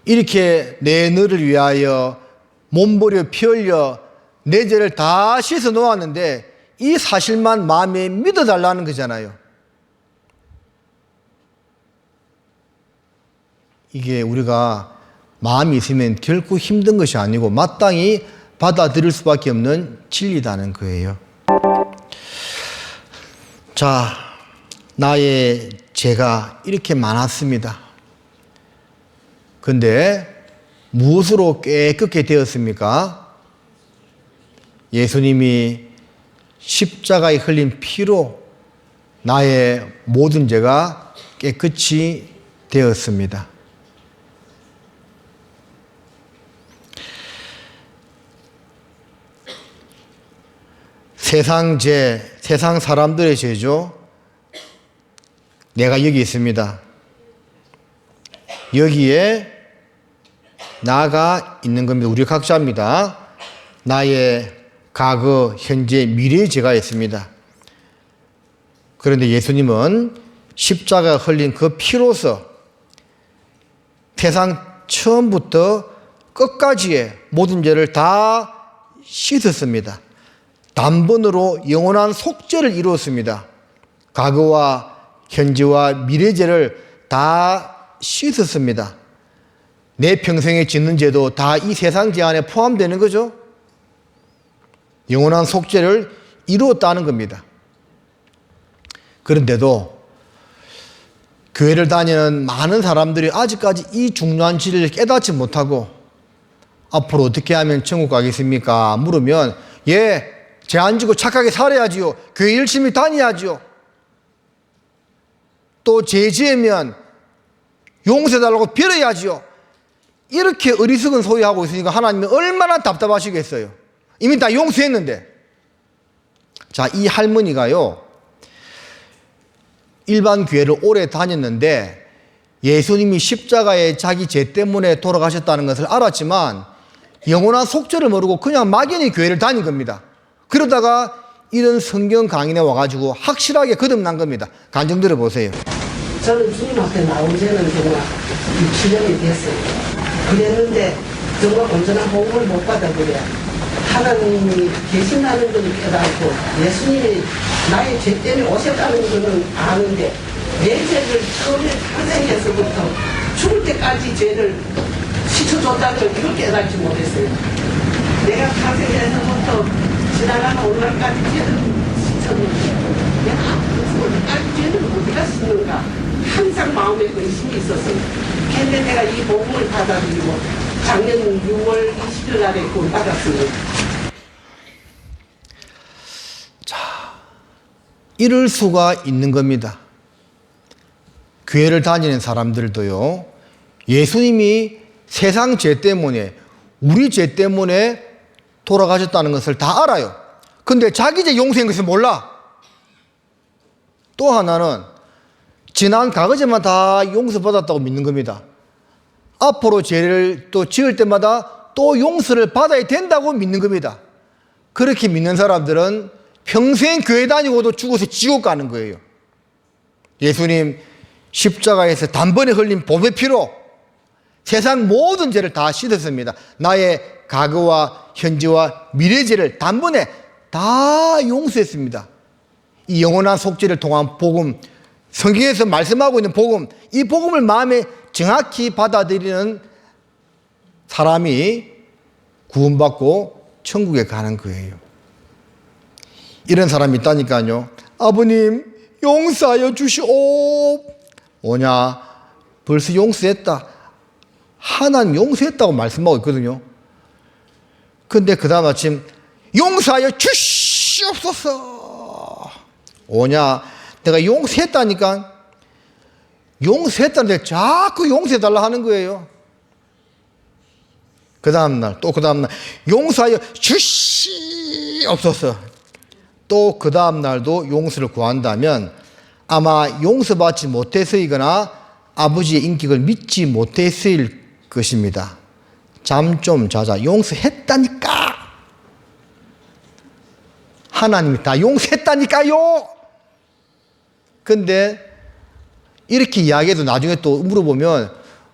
이렇게 내 너를 위하여 몸부려 피 흘려 내 죄를 다 씻어 놓았는데 이 사실만 마음에 믿어달라는 거잖아요. 이게 우리가 마음이 있으면 결코 힘든 것이 아니고 마땅히 받아들일 수밖에 없는 진리다는 거예요. 자, 나의 죄가 이렇게 많았습니다. 근데 무엇으로 깨끗게 되었습니까? 예수님이 십자가에 흘린 피로 나의 모든 죄가 깨끗이 되었습니다. 세상 죄, 세상 사람들의 죄죠. 내가 여기 있습니다. 여기에 나가 있는 겁니다. 우리 각자입니다. 나의 과거, 현재, 미래의 죄가 있습니다. 그런데 예수님은 십자가 흘린 그 피로서 세상 처음부터 끝까지의 모든 죄를 다 씻었습니다. 단번으로 영원한 속죄를 이루었습니다. 과거와 현재와 미래 죄를 다 씻었습니다. 내 평생에 짓는 죄도 다 이 세상 죄 안에 포함되는 거죠. 영원한 속죄를 이루었다는 겁니다. 그런데도 교회를 다니는 많은 사람들이 아직까지 이 중요한 진리를 깨닫지 못하고 앞으로 어떻게 하면 천국 가겠습니까? 물으면 죄 안 지고 착하게 살아야지요. 교회 열심히 다녀야지요. 또 죄 지으면 용서해달라고 빌어야지요. 이렇게 어리석은 소리하고 있으니까 하나님은 얼마나 답답하시겠어요. 이미 다 용서했는데. 자, 이 할머니가요, 일반 교회를 오래 다녔는데 예수님이 십자가에 자기 죄 때문에 돌아가셨다는 것을 알았지만 영원한 속죄를 모르고 그냥 막연히 교회를 다닌 겁니다. 그러다가 이런 성경 강인에 와가지고 확실하게 거듭난 겁니다. 간증 들어보세요. 저는 주님 앞에 나온 지는 정말 6~7년이 됐어요. 그랬는데 정말 온전한 복음을 못 받아버려. 하나님이 계신다는 걸 깨닫고 예수님이 나의 죄 때문에 오셨다는 것은 아는데 내 죄를 처음에 탄생해서부터 죽을 때까지 죄를 씻어줬다는 걸 이걸 깨닫지 못했어요. 내가 탄생해서부터 지나가는 오늘까지 죄를 씻었는데 내가 앞으로 오늘까지 죄를 어디가 씻는가 항상 마음에 의심이 있었어요. 근데 내가 이 복음을 받아들이고 작년 6월 20일 날에 구원 받았습니다. 자, 이럴 수가 있는 겁니다. 교회를 다니는 사람들도요, 예수님이 세상 죄 때문에, 우리 죄 때문에 돌아가셨다는 것을 다 알아요. 근데 자기 죄 용서한 것을 몰라. 또 하나는 지난 과거죄만 다 용서받았다고 믿는 겁니다. 앞으로 죄를 또 지을 때마다 또 용서를 받아야 된다고 믿는 겁니다. 그렇게 믿는 사람들은 평생 교회 다니고도 죽어서 지옥 가는 거예요. 예수님 십자가에서 단번에 흘린 보배 피로 세상 모든 죄를 다 씻었습니다. 나의 과거와 현재와 미래 죄를 단번에 다 용서했습니다. 이 영원한 속죄를 통한 복음, 성경에서 말씀하고 있는 복음, 이 복음을 마음에 정확히 받아들이는 사람이 구원받고 천국에 가는 거예요. 이런 사람이 있다니까요. 아버님 용서하여 주시오. 뭐냐, 벌써 용서했다. 하나님 용서했다고 말씀하고 있거든요. 근데 그 다음 아침 용서하여 주시옵소서. 뭐냐, 내가 용서했다니까. 용서했다는데 자꾸 용서해달라 하는 거예요. 그 다음날 또 그 다음날 용서하여 주시옵소서. 또 그 다음날도 용서를 구한다면 아마 용서받지 못해서이거나 아버지의 인격을 믿지 못했을 것입니다. 잠 좀 자자. 용서했다니까. 하나님이 다 용서했다니까요. 근데 이렇게 이야기해도 나중에 또 물어보면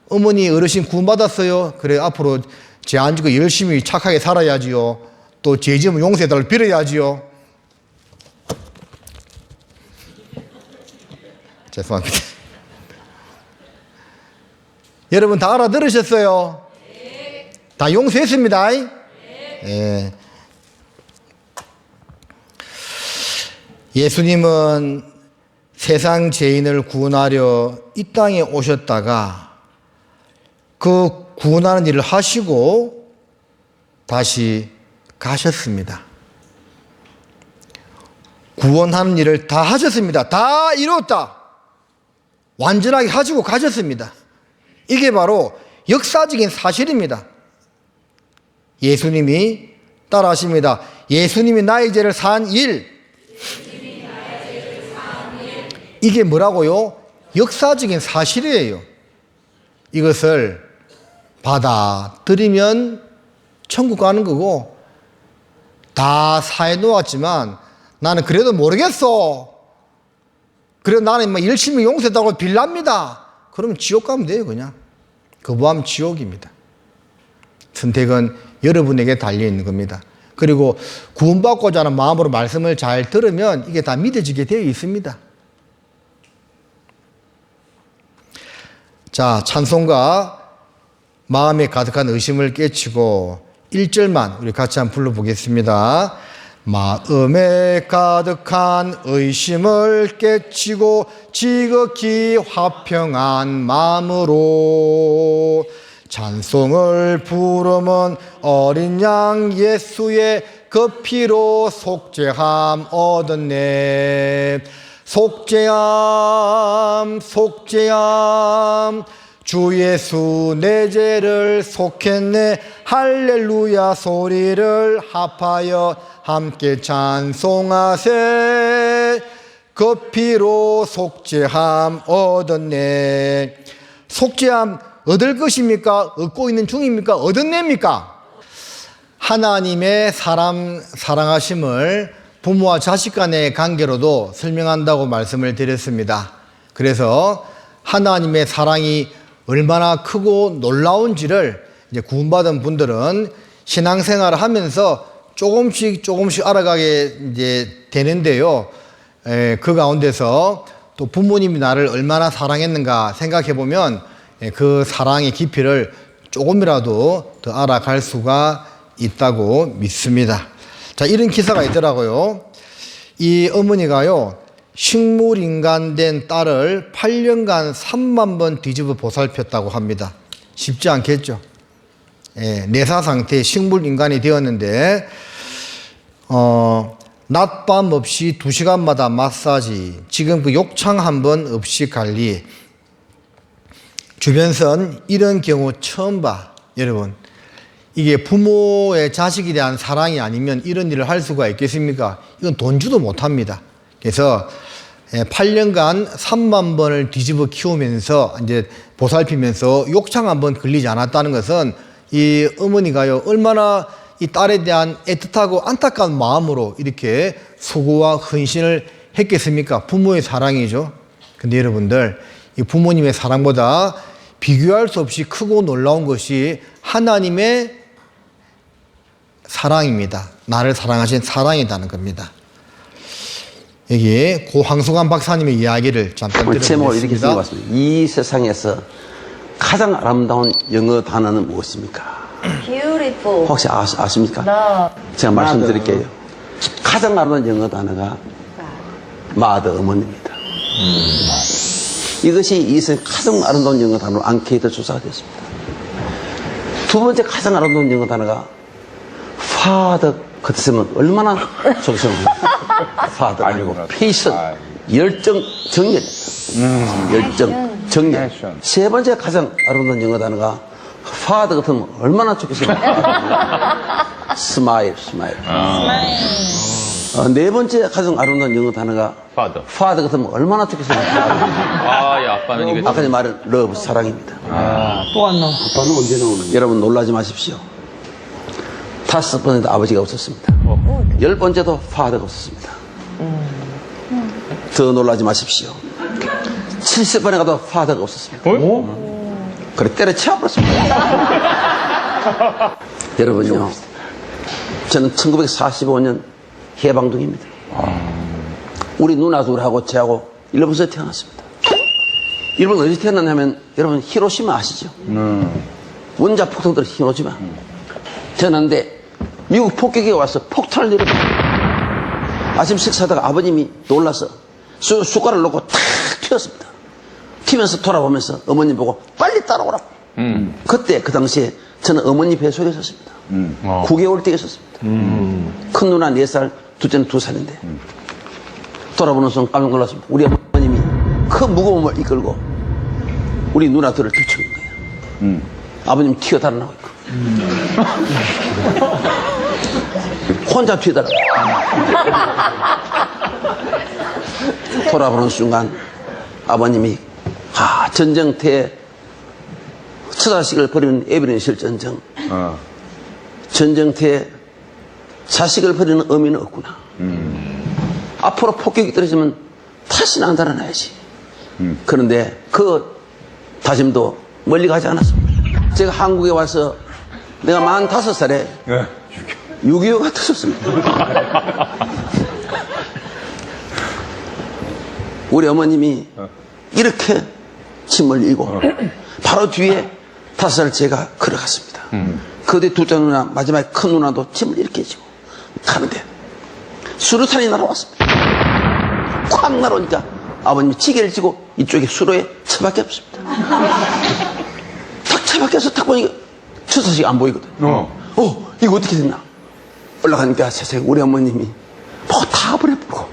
어머니 어르신 구원받았어요. 그래 앞으로 죄 안 지고 열심히 착하게 살아야지요. 또 죄 지으면 용서해달라고 빌어야지요. 죄송합니다. 여러분 다 알아들으셨어요? 네. 다 용서했습니다. 네. 네. 예수님은 세상 죄인을 구원하려 이 땅에 오셨다가 그 구원하는 일을 하시고 다시 가셨습니다. 구원하는 일을 다 하셨습니다. 다 이뤘다. 완전하게 하시고 가셨습니다. 이게 바로 역사적인 사실입니다. 예수님이 따라하십니다. 예수님이 나의 죄를 산 일. 이게 뭐라고요? 역사적인 사실이에요. 이것을 받아들이면 천국 가는 거고, 다 사해 놓았지만 나는 그래도 모르겠어. 그래도 나는 막 열심히 용서했다고 빌랍니다. 그러면 지옥 가면 돼요, 그냥. 거부하면 지옥입니다. 선택은 여러분에게 달려있는 겁니다. 그리고 구원받고자 하는 마음으로 말씀을 잘 들으면 이게 다 믿어지게 되어 있습니다. 자, 찬송가 마음에 가득한 의심을 깨치고 1절만 우리 같이 한번 불러보겠습니다. 마음에 가득한 의심을 깨치고 지극히 화평한 마음으로 찬송을 부르면 어린 양 예수의 그 피로 속죄함 얻었네. 속죄함 속죄함 주 예수 내 죄를 속했네. 할렐루야 소리를 합하여 함께 찬송하세. 그 피로 속죄함 얻었네. 속죄함 얻을 것입니까? 얻고 있는 중입니까? 얻었냅니까? 하나님의 사랑하심을 부모와 자식 간의 관계로도 설명한다고 말씀을 드렸습니다. 그래서 하나님의 사랑이 얼마나 크고 놀라운지를 이제 구원받은 분들은 신앙생활을 하면서 조금씩 알아가게 이제 되는데요. 그 가운데서 또 부모님이 나를 얼마나 사랑했는가 생각해 보면 그 사랑의 깊이를 조금이라도 더 알아갈 수가 있다고 믿습니다. 자, 이런 기사가 있더라고요. 이 어머니가요, 식물인간 된 딸을 8년간 3만 번 뒤집어 보살폈다고 합니다. 쉽지 않겠죠. 내사 상태의 식물인간이 되었는데 낮밤 없이 2시간마다 마사지, 지금 그 욕창 한 번 없이 관리. 주변선 이런 경우 처음 봐. 여러분, 이게 부모의 자식에 대한 사랑이 아니면 이런 일을 할 수가 있겠습니까? 이건 돈 주도 못합니다. 그래서 8년간 3만 번을 뒤집어 키우면서 이제 보살피면서 욕창 한 번 걸리지 않았다는 것은 이 어머니가요, 얼마나 이 딸에 대한 애틋하고 안타까운 마음으로 이렇게 수고와 헌신을 했겠습니까? 부모의 사랑이죠. 근데 여러분들, 이 부모님의 사랑보다 비교할 수 없이 크고 놀라운 것이 하나님의 사랑입니다. 나를 사랑하신 사랑이라는 겁니다. 여기 고 황수관 박사님의 이야기를 잠깐 들어보겠습니다. 제목을 이렇게 써봤습니다. 이 세상에서 가장 아름다운 영어 단어는 무엇입니까? Beautiful. 혹시 아십니까? Love. 제가 말씀드릴게요. 가장 아름다운 영어 단어가 마더 어머니입니다. 이것이 이 세상 가장 아름다운 영어 단어로 앙케이트 조사가 됐습니다. 두 번째 가장 아름다운 영어 단어가 father. 그랬으면 얼마나 좋겠습니까? father 아니고 patient, 열정, 정열. 열정, 정열. 세 번째 가장 아름다운 영어 단어가 father 같으면 얼마나 좋겠습니까? smile, smile. 네 번째 가장 아름다운 영어 단어가 Father. father 같으면 얼마나 좋겠어요. 아, 야, 아빠는 이거. 아까 말한 love, 사랑입니다. 또 안 나와. 아빠는 언제 나오는 여러분 놀라지 마십시오. 5번에도 아버지가 없었습니다. 10번째도 father가 없었습니다. 더 놀라지 마십시오. 70번에 가도 father가 없었습니다. 그래 때려치워버렸습니다. 여러분요, 저는 1945년 해방동입니다. 우리 누나 둘하고 저하고 일본에서 태어났습니다. 일본 어디서 태어났냐면 여러분 히로시마 아시죠? 원자 폭탄들 히로시마. 태어났는데 미국 폭격이 와서 폭탄을 내려버려. 아침 식사하다가 아버님이 놀라서 숟가락을 놓고 탁 튀었습니다. 튀면서 돌아보면서 어머님 보고 빨리 따라오라고. 그때 그 당시에 저는 어머니 배 속에 있었습니다. 9개월 때 있었습니다. 큰 누나 4살, 둘째는 2살인데 돌아보는 순간 깜짝 놀랐습니다. 우리 어머님이 큰 무거움을 이끌고 우리 누나들을 들쳐온 거예요. 아버님 튀어 달아나고 있고 혼자 튀어 달아나고 돌아보는 순간 아버님이 전쟁터에 처자식을 버리는 에베린 실전쟁 전쟁터에 자식을 버리는 의미는 없구나. 앞으로 폭격이 떨어지면 다시 안 달아나야지. 그런데 그 다짐도 멀리 가지 않았습니다. 제가 한국에 와서 내가 45살에 6.25가 터졌습니다. 우리 어머님이 이렇게 짐을 이고 바로 뒤에 5살 제가 걸어갔습니다. 그 뒤에 둘째 누나, 마지막에 큰 누나도 짐을 이렇게 지고 가는데 수류탄이 날아왔습니다. 콱 날아오니까 아버님이 지게를 지고 이쪽에 수로에 처박혀 없습니다. 탁 처박혀서 탁 보니까 처자식이 안 보이거든. 이거 어떻게 됐나? 올라가니까 세상에 우리 어머님이 뭐 다 버려버리고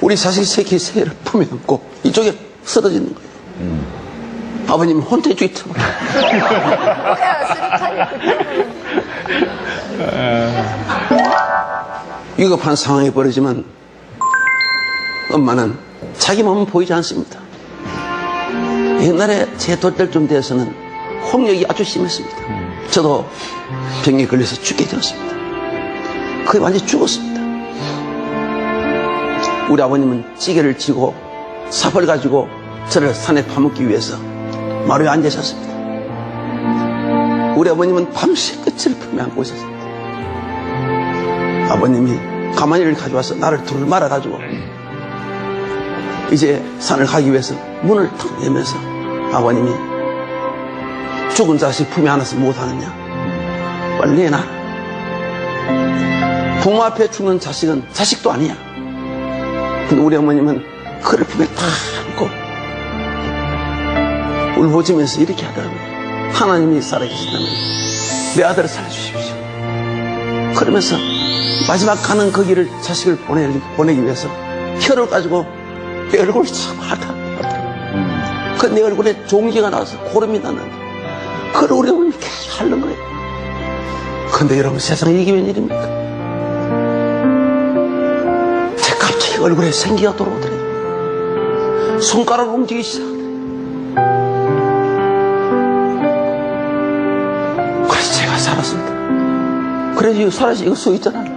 우리 자식이 새를 품에 안고 이쪽에 쓰러지는 거예요. 아버님이 혼자 이쪽에 처박혀. 위급한 상황이 벌어지면 엄마는 자기 몸은 보이지 않습니다. 옛날에 제 돌때쯤 되어서는 홍역이 아주 심했습니다. 저도 병에 걸려서 죽게 되었습니다. 거의 완전히 죽었습니다. 우리 아버님은 찌개를 지고 삽을 가지고 저를 산에 파묻기 위해서 마루에 앉아 있었습니다. 우리 어머님은 밤새 끝을 품에 안고 있었습니다. 아버님이 가마니를 가져와서 나를 둘 말아가지고 이제 산을 가기 위해서 문을 탁 열면서 아버님이 죽은 자식 품에 안아서 못하느냐? 빨리 내놔. 부모 앞에 죽는 자식은 자식도 아니야. 근데 우리 어머님은 그를 품에 탁 안고 울부짖으면서 이렇게 하더라고요. 하나님이 살아계시다면 내 아들을 살려주십시오. 그러면서 마지막 가는 그 길을 자식을 보내기 위해서 혀를 가지고 내 얼굴을 참 하다. 그 내 얼굴에 종기가 나와서 고름이 났는데 그걸 우리 어머님이 계속 하는 거예요. 근데 여러분 세상에 이게 웬일입니까? 제 갑자기 얼굴에 생기가 돌아오더래요. 손가락을 움직이기 시작하더래요. 그래서 제가 살았습니다. 그래서 이거 살아서 이거 써 있잖아요.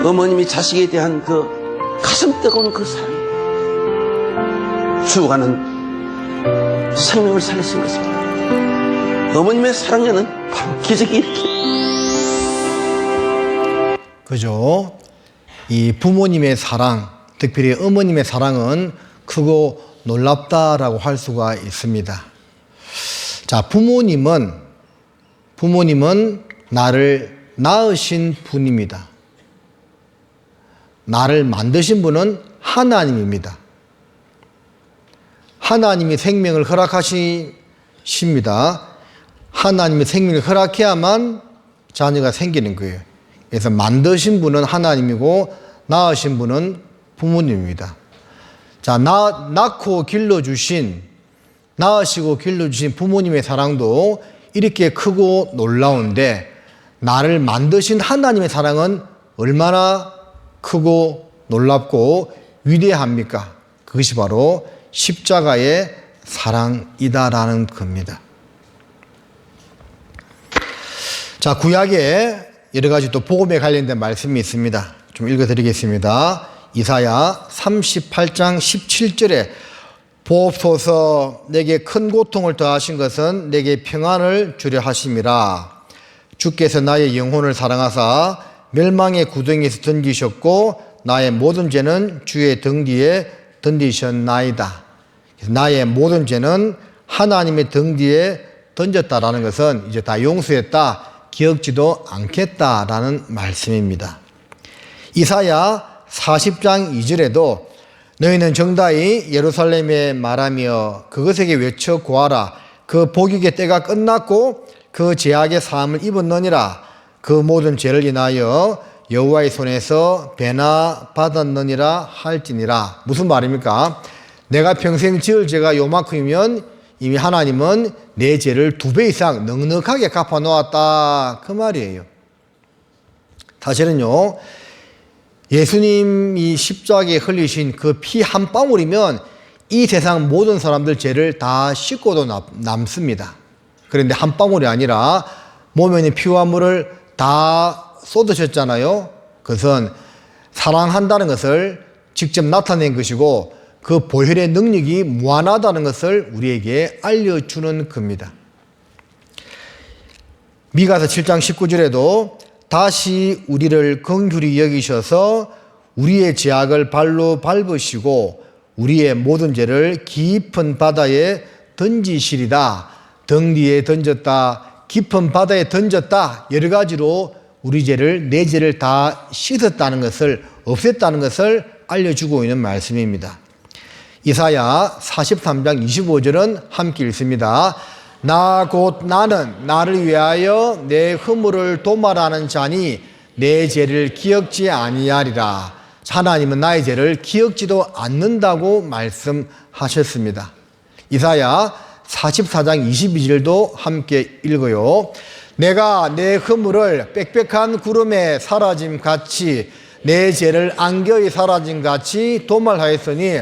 어머님이 자식에 대한 그 가슴 뜨거운 그 사랑, 죽어가는 생명을 살리신 것입니다. 어머님의 사랑에는 바로 기적이 일으킵니다. 그죠? 이 부모님의 사랑, 특별히 어머님의 사랑은 크고 놀랍다라고 할 수가 있습니다. 자, 부모님은 나를 낳으신 분입니다. 나를 만드신 분은 하나님입니다. 하나님이 생명을 허락하십니다. 하나님이 생명을 허락해야만 자녀가 생기는 거예요. 그래서 만드신 분은 하나님이고 낳으신 분은 부모님입니다. 자, 낳고 낳으시고 길러주신 부모님의 사랑도 이렇게 크고 놀라운데 나를 만드신 하나님의 사랑은 얼마나 크고 놀랍고 위대합니까? 그것이 바로 십자가의 사랑이다라는 겁니다. 자, 구약에 여러 가지 또 복음에 관련된 말씀이 있습니다. 좀 읽어드리겠습니다. 이사야 38장 17절에 보옵소서 내게 큰 고통을 더하신 것은 내게 평안을 주려 하심이라. 주께서 나의 영혼을 사랑하사 멸망의 구덩이에서 던지셨고 나의 모든 죄는 주의 등 뒤에 던지셨나이다. 나의 모든 죄는 하나님의 등 뒤에 던졌다라는 것은 이제 다 용서했다, 기억지도 않겠다라는 말씀입니다. 이사야 40장 2절에도 너희는 정다이 예루살렘에 말하며 그것에게 외쳐 고하라. 그 복육의 때가 끝났고 그 제약의 사함을 입었느니라. 그 모든 죄를 인하여 여호와의 손에서 배나 받았느니라 할지니라. 무슨 말입니까? 내가 평생 지을 죄가 요만큼이면 이미 하나님은 내 죄를 2배 이상 넉넉하게 갚아 놓았다, 그 말이에요. 사실은요, 예수님이 십자가에 흘리신 그 피 한 방울이면 이 세상 모든 사람들 죄를 다 씻고도 남습니다. 그런데 한 방울이 아니라 몸에 있는 피와 물을 다 쏟으셨잖아요. 그것은 사랑한다는 것을 직접 나타낸 것이고 그 보혈의 능력이 무한하다는 것을 우리에게 알려주는 겁니다. 미가서 7장 19절에도 다시 우리를 긍휼히 여기셔서 우리의 죄악을 발로 밟으시고 우리의 모든 죄를 깊은 바다에 던지시리다. 등 뒤에 던졌다, 깊은 바다에 던졌다, 여러 가지로 우리 죄를, 내 죄를 다 씻었다는 것을, 없앴다는 것을 알려주고 있는 말씀입니다. 이사야 43장 25절은 함께 읽습니다. 나 곧 나는 나를 위하여 내 허물을 도말하는 자니 내 죄를 기억지 아니하리라. 하나님은 나의 죄를 기억지도 않는다고 말씀하셨습니다. 이사야 44장 22절도 함께 읽어요. 내가 내 허물을 빽빽한 구름에 사라짐 같이 내 죄를 안개의 사라짐 같이 도말하였으니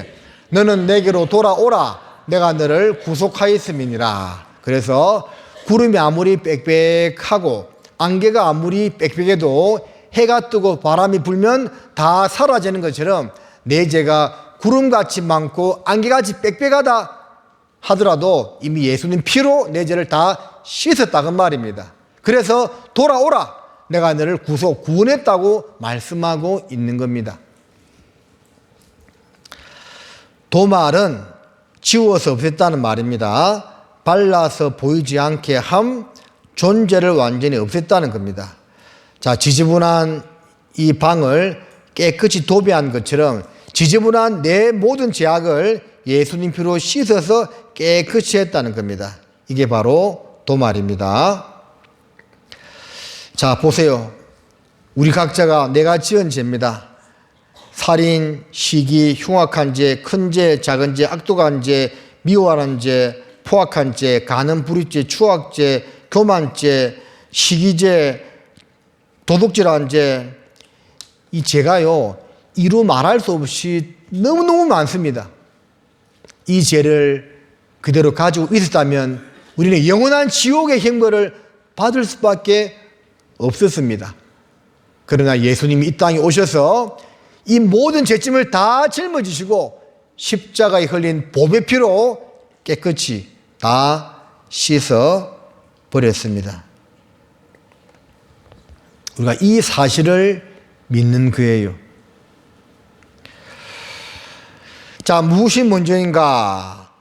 너는 내게로 돌아오라. 내가 너를 구속하였음이니라. 그래서 구름이 아무리 빽빽하고 안개가 아무리 빽빽해도 해가 뜨고 바람이 불면 다 사라지는 것처럼 내 죄가 구름같이 많고 안개같이 빽빽하다 하더라도 이미 예수님 피로 내 죄를 다 씻었다는 말입니다. 그래서 돌아오라. 내가 너를 구원했다고 말씀하고 있는 겁니다. 도말은 지워서 없앴다는 말입니다. 발라서 보이지 않게 함, 존재를 완전히 없앴다는 겁니다. 자, 지저분한 이 방을 깨끗이 도배한 것처럼 지저분한 내 모든 죄악을 예수님 피로 씻어서 깨끗이 했다는 겁니다. 이게 바로 도말입니다. 자, 보세요. 우리 각자가 내가 지은 죄입니다. 살인, 시기, 흉악한 죄, 큰 죄, 작은 죄, 악독한 죄, 미워하는 죄, 포악한 죄, 간음, 불의죄, 추악죄, 교만죄, 시기죄, 도둑질한 죄, 이 죄가요, 이루 말할 수 없이 너무너무 많습니다. 이 죄를 그대로 가지고 있었다면 우리는 영원한 지옥의 형벌을 받을 수밖에 없었습니다. 그러나 예수님이 이 땅에 오셔서 이 모든 죄짐을 다 짊어지시고 십자가에 흘린 보배 피로 깨끗이 다 씻어 버렸습니다. 우리가 이 사실을 믿는 거예요. 자, 무엇이 먼저인가?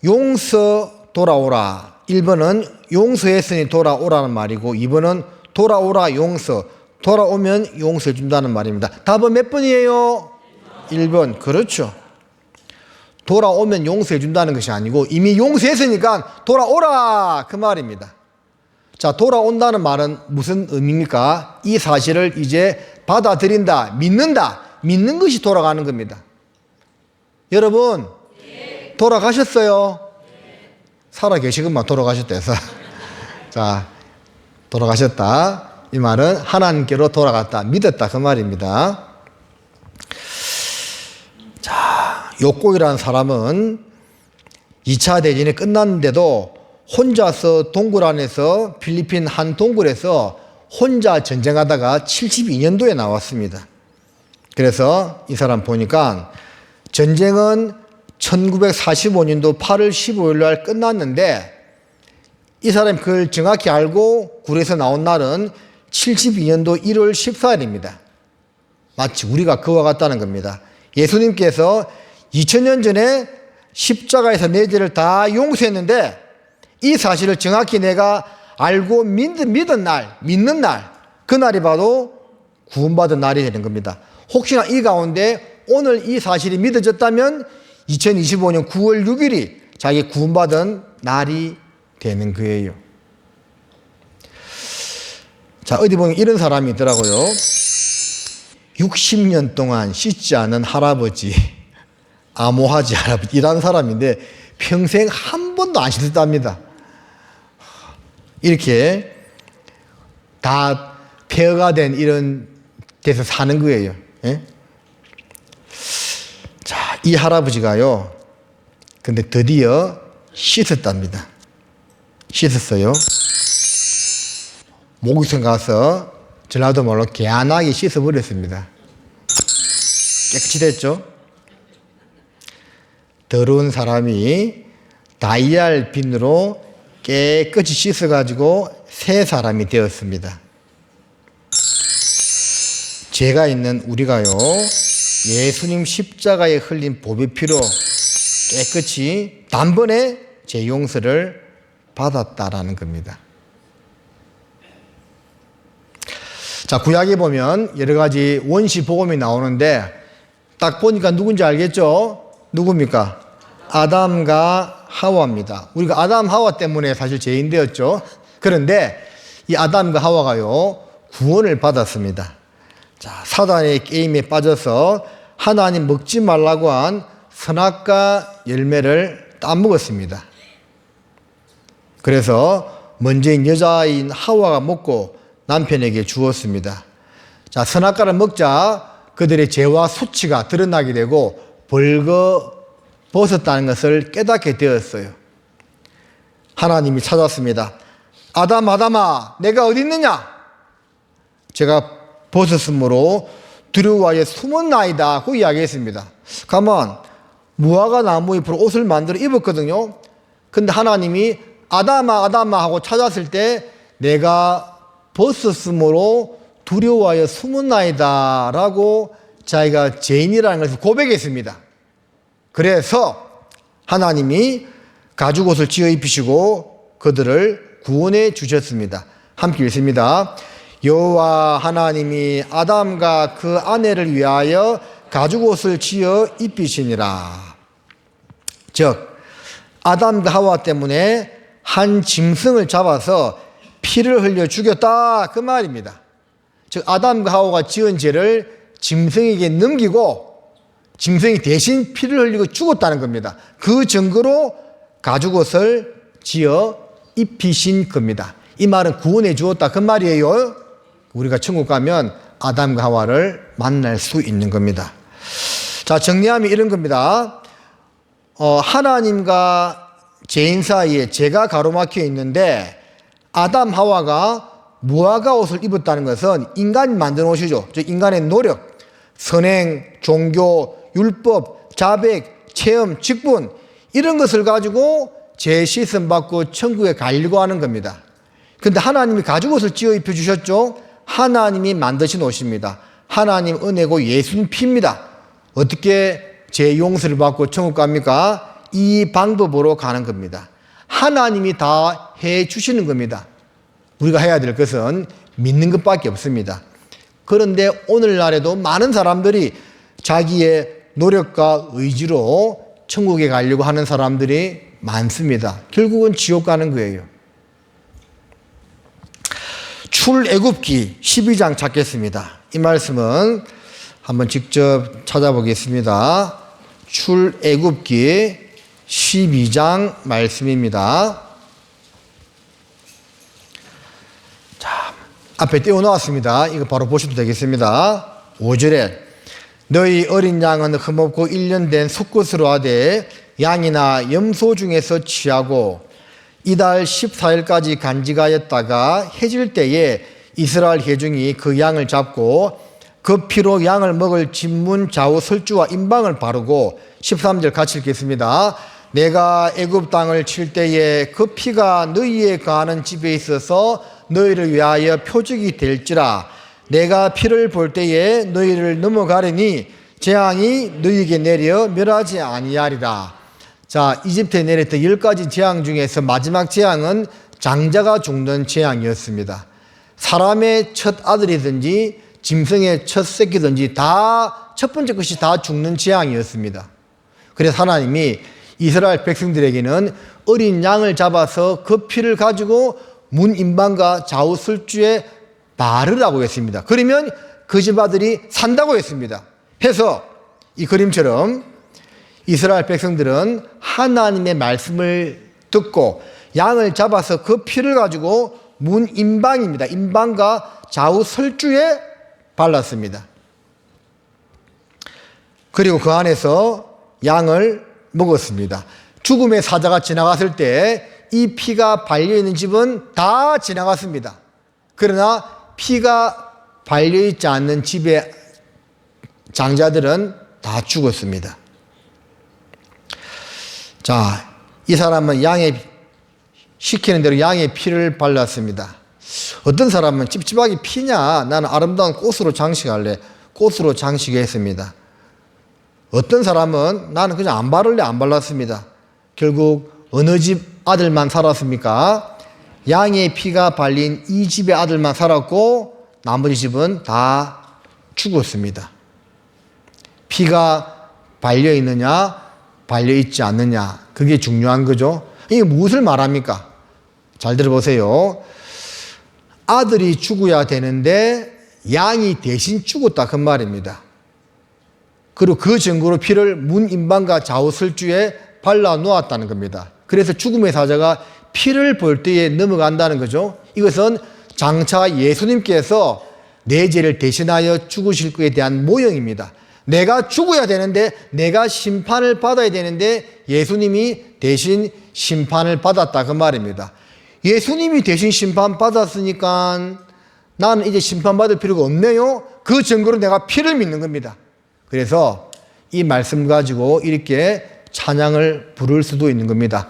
용서 돌아오라. 1번은 용서했으니 돌아오라는 말이고 2번은 돌아오라 용서. 돌아오면 용서해 준다는 말입니다. 답은 몇 번이에요? 1번. 그렇죠. 돌아오면 용서해 준다는 것이 아니고 이미 용서했으니까 돌아오라 그 말입니다. 자, 돌아온다는 말은 무슨 의미입니까? 이 사실을 이제 받아들인다, 믿는다. 믿는 것이 돌아가는 겁니다. 여러분, 돌아가셨어요? 살아 계시건만 돌아가셨다 해서 자, 돌아가셨다. 이 말은 하나님께로 돌아갔다, 믿었다 그 말입니다. 자, 욕곡이라는 사람은 2차 대전이 끝났는데도 혼자서 동굴 안에서 필리핀 한 동굴에서 혼자 전쟁하다가 72년도에 나왔습니다. 그래서 이 사람 보니까 전쟁은 1945년도 8월 15일 날 끝났는데 이 사람이 그걸 정확히 알고 굴에서 나온 날은 72년도 1월 14일입니다. 마치 우리가 그와 같다는 겁니다. 예수님께서 2000년 전에 십자가에서 내 죄를 다 용서했는데 이 사실을 정확히 내가 알고 믿는 날, 그날이 바로 구원받은 날이 되는 겁니다. 혹시나 이 가운데 오늘 이 사실이 믿어졌다면 2025년 9월 6일이 자기 구원받은 날이 되는 거예요. 자, 어디 보면 이런 사람이 있더라고요. 60년 동안 씻지 않은 할아버지, 암호하지 할아버지, 이런 사람인데 평생 한 번도 안 씻었답니다. 이렇게 다 폐허가 된 이런 데서 사는 거예요. 예? 자, 이 할아버지가요, 근데 드디어 씻었답니다. 씻었어요. 목욕탕 가서 전라도 말로 개안하게 씻어버렸습니다. 깨끗이 됐죠? 더러운 사람이 다이알 비누로 깨끗이 씻어가지고 새 사람이 되었습니다. 죄가 있는 우리가요, 예수님 십자가에 흘린 보배 피로 깨끗이 단번에 죄 용서를 받았다라는 겁니다. 자, 구약에 보면 여러 가지 원시 복음이 나오는데 딱 보니까 누군지 알겠죠? 누굽니까? 아담과 하와입니다. 우리가 아담 하와 때문에 사실 죄인 되었죠. 그런데 이 아담과 하와가요, 구원을 받았습니다. 자, 사단의 게임에 빠져서 하나님 먹지 말라고 한 선악과 열매를 따먹었습니다. 그래서 먼저인 여자인 하와가 먹고 남편에게 주었습니다. 자, 선악과를 먹자 그들의 죄와 수치가 드러나게 되고 벌거벗었다는 것을 깨닫게 되었어요. 하나님이 찾았습니다. 아담, 아담아, 내가 어디 있느냐? 제가 벗었으므로 두려워하여 숨었나이다. 그 이야기했습니다. 가만, 무화과 나무 잎으로 옷을 만들어 입었거든요. 근데 하나님이 아담아, 아담아 하고 찾았을 때 내가 벗었으므로 두려워하여 숨었나이다 라고 자기가 죄인이라는 것을 고백했습니다. 그래서 하나님이 가죽옷을 지어 입히시고 그들을 구원해 주셨습니다. 함께 읽습니다. 여호와 하나님이 아담과 그 아내를 위하여 가죽옷을 지어 입히시니라. 즉 아담과 하와 때문에 한 짐승을 잡아서 피를 흘려 죽였다 그 말입니다. 즉 아담과 하와가 지은 죄를 짐승에게 넘기고 짐승이 대신 피를 흘리고 죽었다는 겁니다. 그 증거로 가죽옷을 지어 입히신 겁니다. 이 말은 구원해 주었다 그 말이에요. 우리가 천국 가면 아담과 하와를 만날 수 있는 겁니다. 자, 정리하면 이런 겁니다. 하나님과 죄인 사이에 죄가 가로막혀 있는데 아담 하와가 무화과 옷을 입었다는 것은 인간이 만든 옷이죠. 즉 인간의 노력, 선행, 종교, 율법, 자백, 체험, 직분 이런 것을 가지고 죄 씻음 받고 천국에 가려고 하는 겁니다. 그런데 하나님이 가죽옷을 지어 입혀주셨죠. 하나님이 만드신 옷입니다. 하나님 은혜고 예수님 피입니다. 어떻게 죄 용서를 받고 천국 갑니까? 이 방법으로 가는 겁니다. 하나님이 다 해주시는 겁니다. 우리가 해야 될 것은 믿는 것밖에 없습니다. 그런데 오늘날에도 많은 사람들이 자기의 노력과 의지로 천국에 가려고 하는 사람들이 많습니다. 결국은 지옥 가는 거예요. 출애굽기 12장 찾겠습니다. 이 말씀은 한번 직접 찾아보겠습니다. 출애굽기 12장 말씀입니다. 자, 앞에 띄워놓았습니다. 이거 바로 보셔도 되겠습니다. 5절에 너희 어린 양은 흠없고 1년 된 숫것으로 하되 양이나 염소 중에서 취하고 이달 14일까지 간직하였다가 해질 때에 이스라엘 회중이 그 양을 잡고 그 피로 양을 먹을 진문 좌우 설주와 임방을 바르고 13절 같이 읽겠습니다. 내가 애굽 땅을 칠 때에 그 피가 너희에 거하는 집에 있어서 너희를 위하여 표적이 될지라. 내가 피를 볼 때에 너희를 넘어가려니 재앙이 너희에게 내려 멸하지 아니하리라. 자, 이집트에 내렸던 10가지 재앙 중에서 마지막 재앙은 장자가 죽는 재앙이었습니다. 사람의 첫 아들이든지 짐승의 첫 새끼든지 다 첫 번째 것이 다 죽는 재앙이었습니다. 그래서 하나님이 이스라엘 백성들에게는 어린 양을 잡아서 그 피를 가지고 문 임방과 좌우 설주에 바르라고 했습니다. 그러면 그 집 아들이 산다고 했습니다. 해서 이 그림처럼 이스라엘 백성들은 하나님의 말씀을 듣고 양을 잡아서 그 피를 가지고 문 임방입니다. 임방과 좌우 설주에 발랐습니다. 그리고 그 안에서 양을 먹었습니다. 죽음의 사자가 지나갔을 때 이 피가 발려있는 집은 다 지나갔습니다. 그러나 피가 발려있지 않는 집의 장자들은 다 죽었습니다. 자, 이 사람은 시키는 대로 양의 피를 발랐습니다. 어떤 사람은 찝찝하게 피냐? 나는 아름다운 꽃으로 장식할래. 꽃으로 장식했습니다. 어떤 사람은 나는 그냥 안 바를래. 안 발랐습니다. 결국 어느 집 아들만 살았습니까? 양의 피가 발린 이 집의 아들만 살았고 나머지 집은 다 죽었습니다. 피가 발려있느냐 발려있지 않느냐, 그게 중요한 거죠. 이게 무엇을 말합니까? 잘 들어보세요. 아들이 죽어야 되는데 양이 대신 죽었다 그 말입니다. 그리고 그 증거로 피를 문 임방과 좌우 설주에 발라 놓았다는 겁니다. 그래서 죽음의 사자가 피를 볼 때에 넘어간다는 거죠. 이것은 장차 예수님께서 내 죄를 대신하여 죽으실 것에 대한 모형입니다. 내가 죽어야 되는데, 내가 심판을 받아야 되는데 예수님이 대신 심판을 받았다 그 말입니다. 예수님이 대신 심판 받았으니까 나는 이제 심판받을 필요가 없네요. 그 증거로 내가 피를 믿는 겁니다. 그래서 이 말씀 가지고 이렇게 찬양을 부를 수도 있는 겁니다.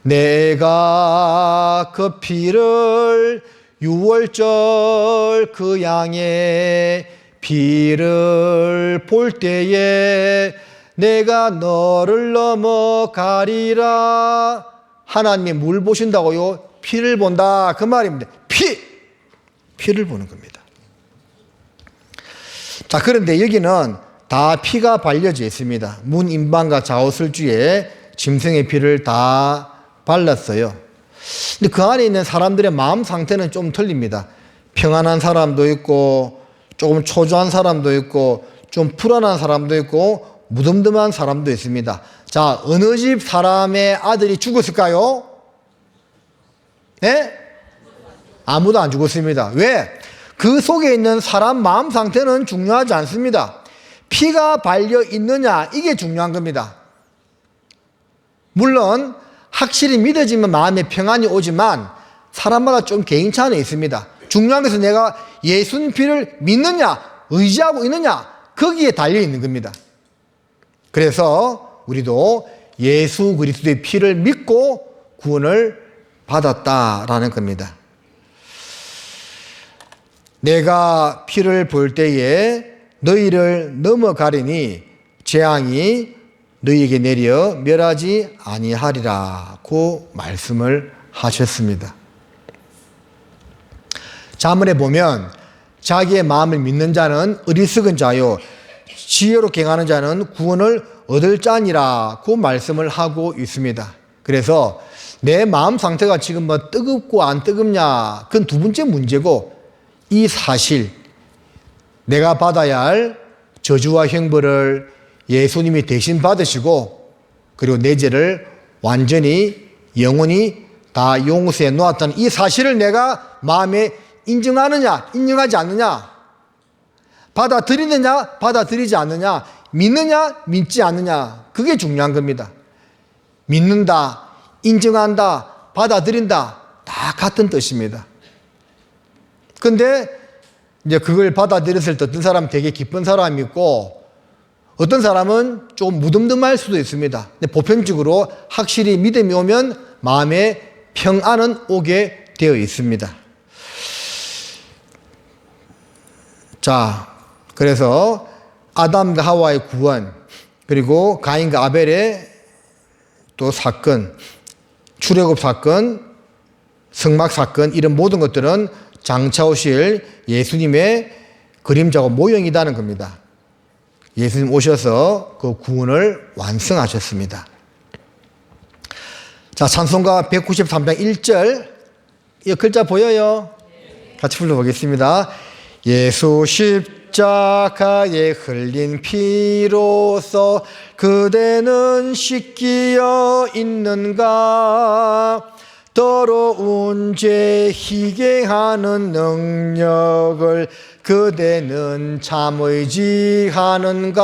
내가 그 피를 유월절 그 양의 피를 볼 때에 내가 너를 넘어가리라. 하나님이 뭘 보신다고요? 피를 본다 그 말입니다. 피를 보는 겁니다. 자, 그런데 여기는 다 피가 발려져 있습니다. 문 임방과 좌우 설주에 짐승의 피를 다 발랐어요. 근데 그 안에 있는 사람들의 마음 상태는 좀 틀립니다. 평안한 사람도 있고, 조금 초조한 사람도 있고, 좀 불안한 사람도 있고, 무덤덤한 사람도 있습니다. 자, 어느 집 사람의 아들이 죽었을까요? 네? 아무도 안 죽었습니다. 왜? 그 속에 있는 사람 마음 상태는 중요하지 않습니다. 피가 발려 있느냐, 이게 중요한 겁니다. 물론 확실히 믿어지면 마음에 평안이 오지만 사람마다 좀 개인차는 있습니다. 중요한 것은 내가 예수님 피를 믿느냐, 의지하고 있느냐, 거기에 달려 있는 겁니다. 그래서 우리도 예수 그리스도의 피를 믿고 구원을 받았다라는 겁니다. 내가 피를 볼 때에 너희를 넘어가리니 재앙이 너희에게 내려 멸하지 아니하리라고 말씀을 하셨습니다. 자문에 보면 자기의 마음을 믿는 자는 어리석은 자요 지혜롭게 행하는 자는 구원을 얻을 자니라고 말씀을 하고 있습니다. 그래서 내 마음 상태가 지금 뭐 뜨겁고 안 뜨겁냐, 그건 두 번째 문제고, 이 사실 내가 받아야 할 저주와 형벌을 예수님이 대신 받으시고, 그리고 내 죄를 완전히 영원히 다 용서해 놓았다는 이 사실을 내가 마음에 인정하느냐, 인정하지 않느냐, 받아들이느냐, 받아들이지 않느냐, 믿느냐, 믿지 않느냐, 그게 중요한 겁니다. 믿는다, 인정한다, 받아들인다, 다 같은 뜻입니다. 근데 이제 그걸 받아들였을 때 어떤 사람은 되게 기쁜 사람이 있고 어떤 사람은 좀 무덤덤할 수도 있습니다. 근데 보편적으로 확실히 믿음이 오면 마음에 평안은 오게 되어 있습니다. 자, 그래서 아담과 하와의 구원, 그리고 가인과 아벨의 또 사건, 출애굽 사건, 성막 사건, 이런 모든 것들은 장차 오실 예수님의 그림자고 모형이라는 겁니다. 예수님 오셔서 그 구원을 완성하셨습니다. 자, 찬송가 193장 1절, 이 글자 보여요? 같이 불러보겠습니다. 예수 십자가에 흘린 피로써 그대는 씻기어 있는가? 더러운 죄 희게하는 능력을 그대는 참 의지하는가?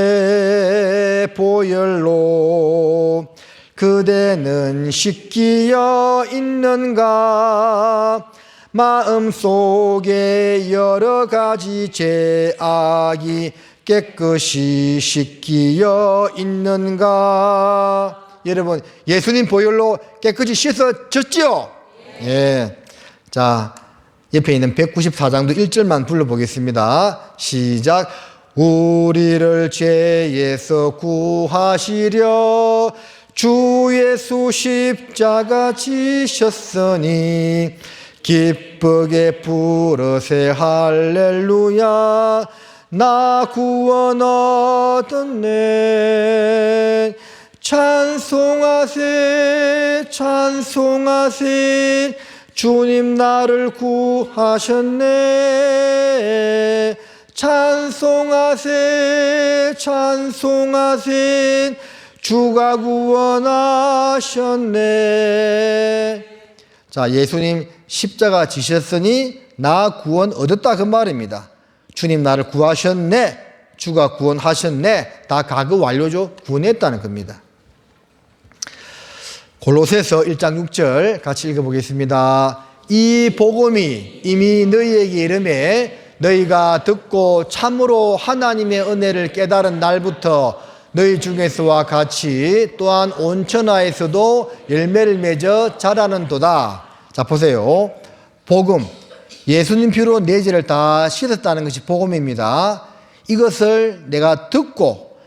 예수의 보혈로 그대는 씻기어 있는가? 마음속에 여러 가지 죄악이 깨끗이 씻기어 있는가? 여러분, 예수님 보혈로 깨끗이 씻어졌지요? 예. 자, 옆에 있는 194장도 1절만 불러보겠습니다. 시작. 우리를 죄에서 구하시려 주 예수 십자가 지셨으니 기쁘게 부르세 할렐루야. 나 구원 얻었네. 찬송하세 찬송하세 주님 나를 구하셨네. 찬송하세 찬송하세 주가 구원하셨네. 자, 예수님 십자가 지셨으니 나 구원 얻었다, 그 말입니다. 주님 나를 구하셨네, 주가 구원하셨네, 다 가그 완료죠. 구원했다는 겁니다. 골로새서 1장 6절 같이 읽어보겠습니다. 이 복음이 이미 너희에게 이르매 너희가 듣고 참으로 하나님의 은혜를 깨달은 날부터 너희 중에서와 같이 또한 온 천하에서도 열매를 맺어 자라는도다. 자, 보세요. 복음, 예수님 피로 내 죄를 다 씻었다는 것이 복음입니다. 이것을 내가 듣고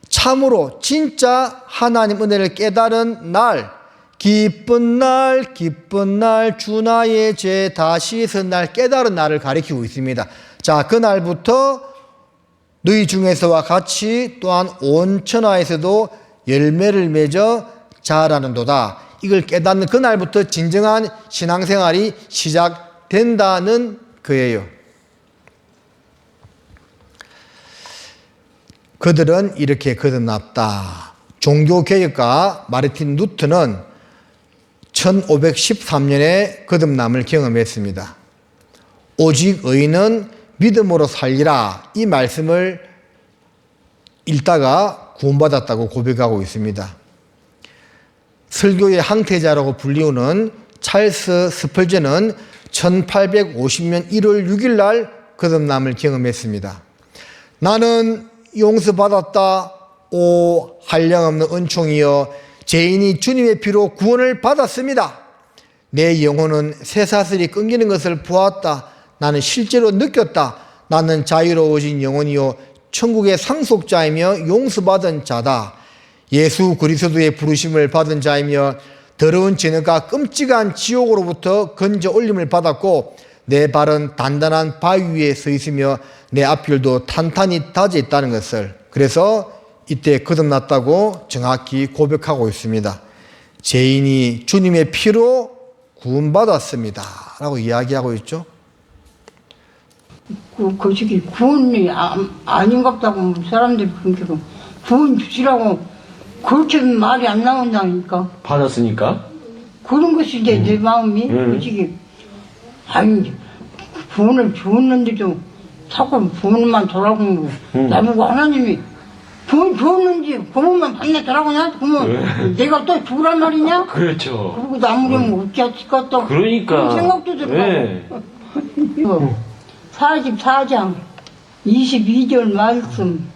참으로 진짜 하나님 은혜를 깨달은 날, 기쁜 날, 기쁜 날, 주 나의 죄 다 씻은 날, 깨달은 날을 가리키고 있습니다. 자, 그날부터 너희 중에서와 같이 또한 온 천하에서도 열매를 맺어 자라는도다. 이걸 깨닫는 그날부터 진정한 신앙생활이 시작된다는 거예요. 그들은 이렇게 거듭났다. 종교개혁가 마르틴 루터는 1513년에 거듭남을 경험했습니다. 오직 의인은 믿음으로 살리라, 이 말씀을 읽다가 구원받았다고 고백하고 있습니다. 설교의 항태자라고 불리우는 찰스 스펄전은 1850년 1월 6일 날 거듭남을 경험했습니다. 나는 용서받았다. 오 한량없는 은총이여, 죄인이 주님의 피로 구원을 받았습니다. 내 영혼은 쇠사슬이 끊기는 것을 보았다. 나는 실제로 느꼈다. 나는 자유로워진 영혼이요 천국의 상속자이며 용서받은 자다. 예수 그리스도의 부르심을 받은 자이며 더러운 죄능과 끔찍한 지옥으로부터 건져 올림을 받았고 내 발은 단단한 바위 위에 서 있으며 내 앞길도 탄탄히 닫혀 있다는 것을, 그래서 이때 거듭났다고 정확히 고백하고 있습니다. 죄인이 주님의 피로 구원받았습니다 라고 이야기하고 있죠. 그 시기 구원이 아닌갑다고 사람들이 그러니까 구원 주시라고 그렇게 말이 안 나온다니까. 받았으니까? 그런 것이 이제 내 마음이 솔직히 아니 구원을 주었는데도 자꾸 구원만 돌아오고 나보고 하나님이 구원 주었는지 구원만 받나 돌아오냐? 그러면 내가 또 죽으란 말이냐? 그렇죠. 그리고 나무려면 어찌 할지 것도 그러니까. 그런 생각도 네. 들어가고 44장 22절 말씀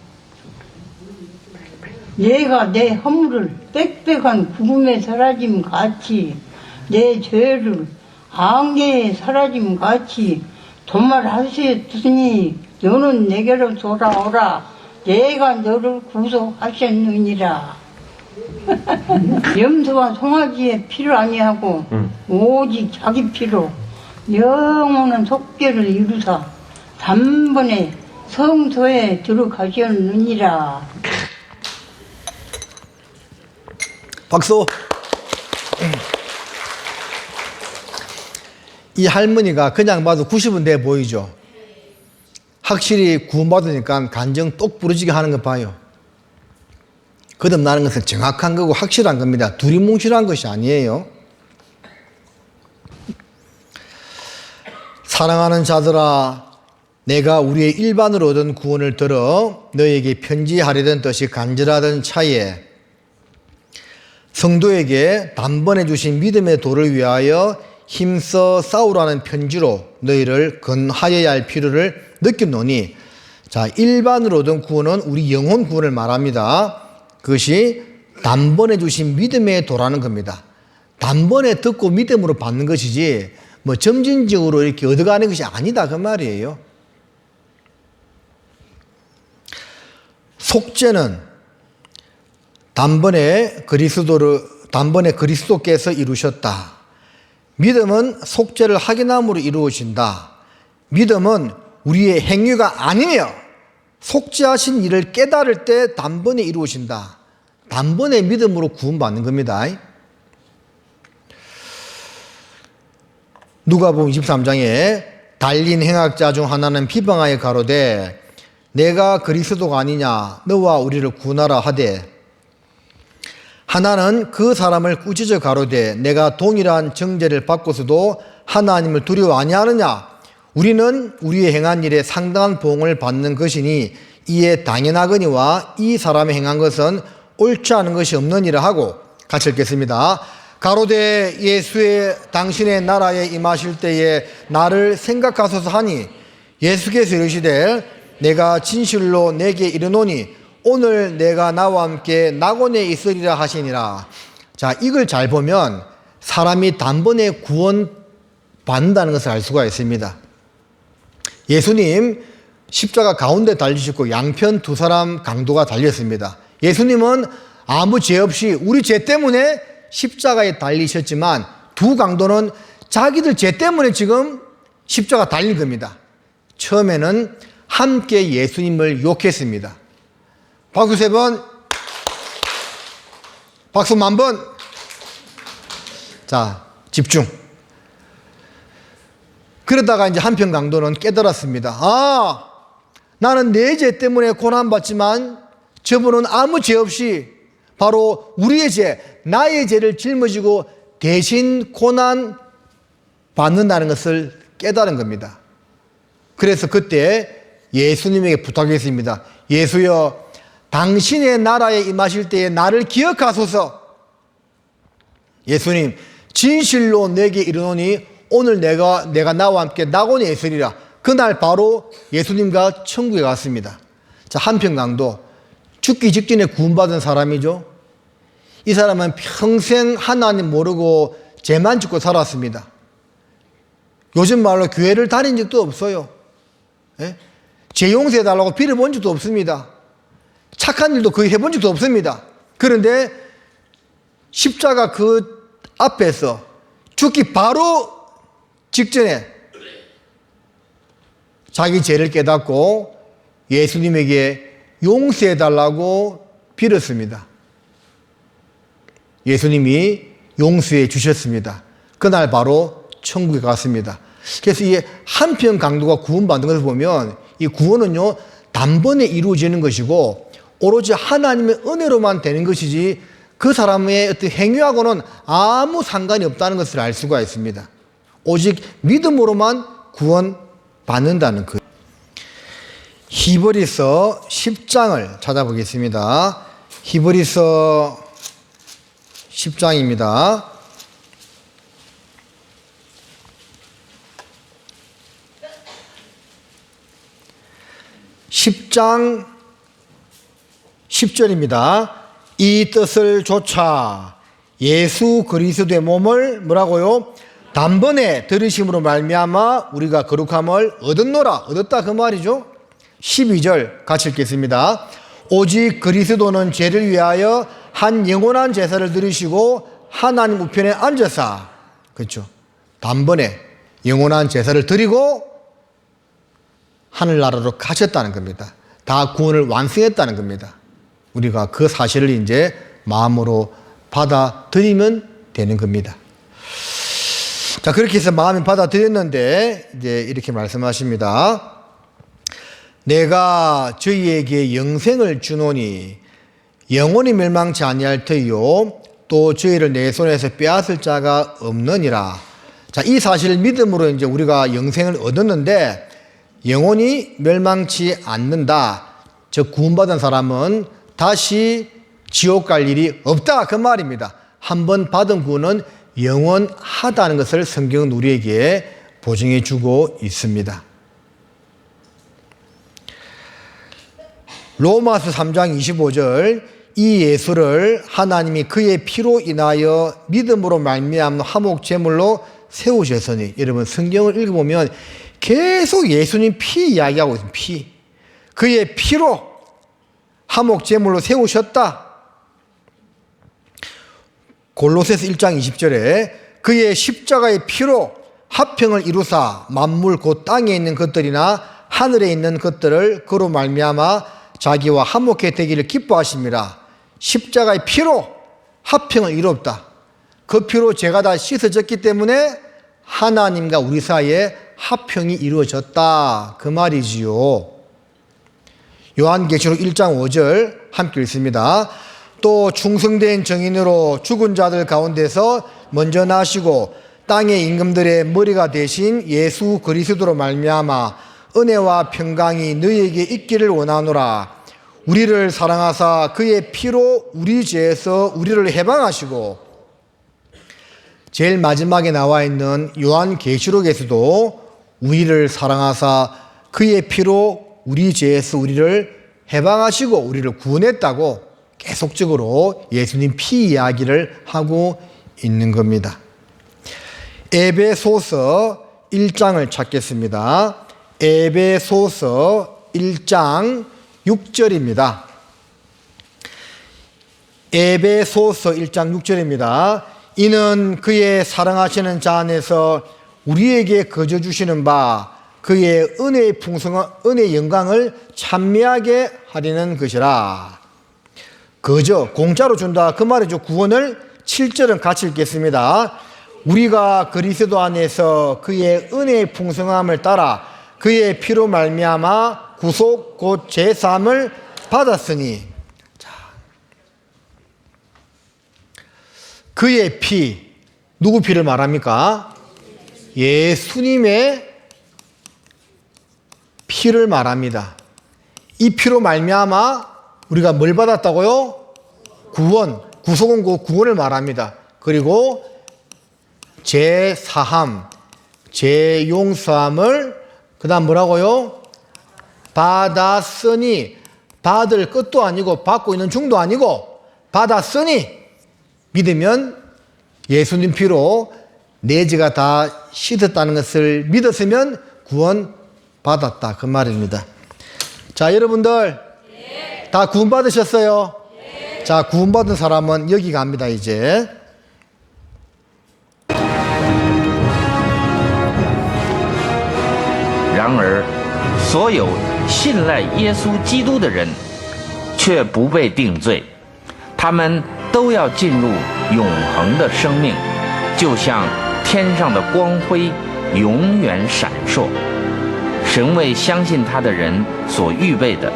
내가 내 허물을 빽빽한 구름에 사라짐 같이 내 죄를 안개에 사라짐 같이 도말하셨으니 너는 내게로 돌아오라 내가 너를 구속하셨느니라. 염소와 송아지의 피를 아니하고 오직 자기 피로 영원한 속죄를 이루사 단번에 성소에 들어가셨느니라. 박수. 이 할머니가 그냥 봐도 90은 돼 보이죠. 확실히 구원받으니까 간정 똑 부러지게 하는 거 봐요. 거듭나는 것은 정확한 거고 확실한 겁니다. 두리뭉실한 것이 아니에요. 사랑하는 자들아, 내가 우리의 일반으로 얻은 구원을 들어 너에게 편지하려던 뜻이 간절하던 차에 성도에게 단번에 주신 믿음의 도를 위하여 힘써 싸우라는 편지로 너희를 건하여야 할 필요를 느꼈노니, 자, 일반으로 얻은 구원은 우리 영혼 구원을 말합니다. 그것이 단번에 주신 믿음의 도라는 겁니다. 단번에 듣고 믿음으로 받는 것이지 뭐 점진적으로 이렇게 얻어가는 것이 아니다 그 말이에요. 속죄는 단번에 그리스도께서 이루셨다. 믿음은 속죄를 확인함으로 이루어진다. 믿음은 우리의 행위가 아니며 속죄하신 일을 깨달을 때 단번에 이루어진다. 단번에 믿음으로 구원받는 겁니다. 누가복음 23장에 달린 행악자 중 하나는 비방하여 가로되 내가 그리스도가 아니냐 너와 우리를 구원하라 하되, 하나는 그 사람을 꾸짖어 가로되 내가 동일한 정죄를 받고서도 하나님을 두려워 아니하느냐? 우리는 우리의 행한 일에 상당한 보응을 받는 것이니 이에 당연하거니와 이 사람이 행한 것은 옳지 않은 것이 없느니라 하고, 같이 읽겠습니다. 가로되 예수의 당신의 나라에 임하실 때에 나를 생각하소서 하니 예수께서 이르시되 내가 진실로 내게 이르노니 오늘 내가 나와 함께 낙원에 있으리라 하시니라. 자, 이걸 잘 보면 사람이 단번에 구원 받는다는 것을 알 수가 있습니다. 예수님 십자가 가운데 달리셨고 양편 두 사람 강도가 달렸습니다. 예수님은 아무 죄 없이 우리 죄 때문에 십자가에 달리셨지만 두 강도는 자기들 죄 때문에 지금 십자가 달린 겁니다. 처음에는 함께 예수님을 욕했습니다. 박수 3번, 박수 10,000번. 자, 집중. 그러다가 이제 한편 강도는 깨달았습니다. 아, 나는 내 죄 때문에 고난받지만 저분은 아무 죄 없이 바로 우리의 죄, 나의 죄를 짊어지고 대신 고난 받는다는 것을 깨달은 겁니다. 그래서 그때 예수님에게 부탁했습니다. 예수여, 당신의 나라에 임하실 때에 나를 기억하소서. 예수님, 진실로 내게 이르노니 오늘 내가 나와 함께 낙원에 있으리라. 그날 바로 예수님과 천국에 갔습니다. 자, 한편 강도, 죽기 직전에 구원받은 사람이죠. 이 사람은 평생 하나님 모르고 죄만 짓고 살았습니다. 요즘 말로 교회를 다닌 적도 없어요. 예? 죄 용서해달라고 빌어본 적도 없습니다. 착한 일도 거의 해본 적도 없습니다. 그런데 십자가 그 앞에서 죽기 바로 직전에 자기 죄를 깨닫고 예수님에게 용서해달라고 빌었습니다. 예수님이 용서해 주셨습니다. 그날 바로 천국에 갔습니다. 그래서 이 한편 강도가 구원받는 것을 보면 이 구원은요, 단번에 이루어지는 것이고 오로지 하나님의 은혜로만 되는 것이지 그 사람의 어떤 행위하고는 아무 상관이 없다는 것을 알 수가 있습니다. 오직 믿음으로만 구원받는다는 그. 히브리서 10장을 찾아보겠습니다. 히브리서 10장입니다. (10장) 10절입니다. 이 뜻을 조차 예수 그리스도의 몸을 뭐라고요? 단번에 들으심으로 말미암아 우리가 거룩함을 얻었노라. 얻었다 그 말이죠. 12절 같이 읽겠습니다. 오직 그리스도는 죄를 위하여 한 영원한 제사를 드리시고 하나님 우편에 앉으사, 그렇죠, 단번에 영원한 제사를 드리고 하늘나라로 가셨다는 겁니다. 다 구원을 완성했다는 겁니다. 우리가 그 사실을 이제 마음으로 받아들이면 되는 겁니다. 자, 그렇게 해서 마음이 받아들였는데 이제 이렇게 말씀하십니다. 내가 저희에게 영생을 주노니 영원히 멸망치 아니할 터이요 또 저희를 내 손에서 빼앗을 자가 없느니라. 자, 이 사실을 믿음으로 이제 우리가 영생을 얻었는데 영원히 멸망치 않는다. 즉 구원받은 사람은 다시 지옥 갈 일이 없다 그 말입니다. 한번 받은 구원은 영원하다는 것을 성경은 우리에게 보증해 주고 있습니다. 로마서 3장 25절 이 예수를 하나님이 그의 피로 인하여 믿음으로 말미암는 화목 제물로 세우셨으니. 여러분 성경을 읽어보면 계속 예수님 피 이야기하고 있습니다. 피. 그의 피로 화목 제물로 세우셨다. 골로새서 1장 20절에 그의 십자가의 피로 화평을 이루사 만물 곧 땅에 있는 것들이나 하늘에 있는 것들을 그로 말미암아 자기와 화목해 되기를 기뻐하십니다. 십자가의 피로 화평을 이루었다. 그 피로 죄가 다 씻어졌기 때문에 하나님과 우리 사이에 화평이 이루어졌다 그 말이지요. 요한계시록 1장 5절 함께 읽습니다. 또 충성된 정인으로 죽은 자들 가운데서 먼저 나시고 땅의 임금들의 머리가 되신 예수 그리스도로 말미암아 은혜와 평강이 너희에게 있기를 원하노라. 우리를 사랑하사 그의 피로 우리 죄에서 우리를 해방하시고, 제일 마지막에 나와 있는 요한계시록에서도 우리를 사랑하사 그의 피로 우리 죄에서 우리를 해방하시고 우리를 구원했다고 계속적으로 예수님 피 이야기를 하고 있는 겁니다. 에베소서 1장을 찾겠습니다. 에베소서 1장 6절입니다. 에베소서 1장 6절입니다. 이는 그의 사랑하시는 자 안에서 우리에게 거저 주시는 바 그의 은혜의 풍성한 은혜의 영광을 찬미하게 하려는 것이라. 거저 공짜로 준다 그 말이죠. 구원을 7절은 같이 읽겠습니다. 우리가 그리스도 안에서 그의 은혜의 풍성함을 따라 그의 피로 말미암아 구속 곧 제사함을 받았으니. 자, 그의 피, 누구 피를 말합니까? 예수님의 피를 말합니다. 이 피로 말미암아 우리가 뭘 받았다고요? 구원, 구속은 그 구원을 말합니다. 그리고 제사함, 제용서함을 그 다음 뭐라고요? 받았으니. 받을 끝도 아니고 받고 있는 중도 아니고 받았으니, 믿으면 예수님 피로 내 죄가 다 씻었다는 것을 믿었으면 구원 받았다 그 말입니다. 자, 여러분들 다 구원 받으셨어요? 자, 구원 받은 사람은 여기 갑니다. 이제 然而，所有信赖耶稣基督的人，却不被定罪，他们都要进入永恒的生命，就像天上的光辉永远闪烁。神为相信他的人所预备的，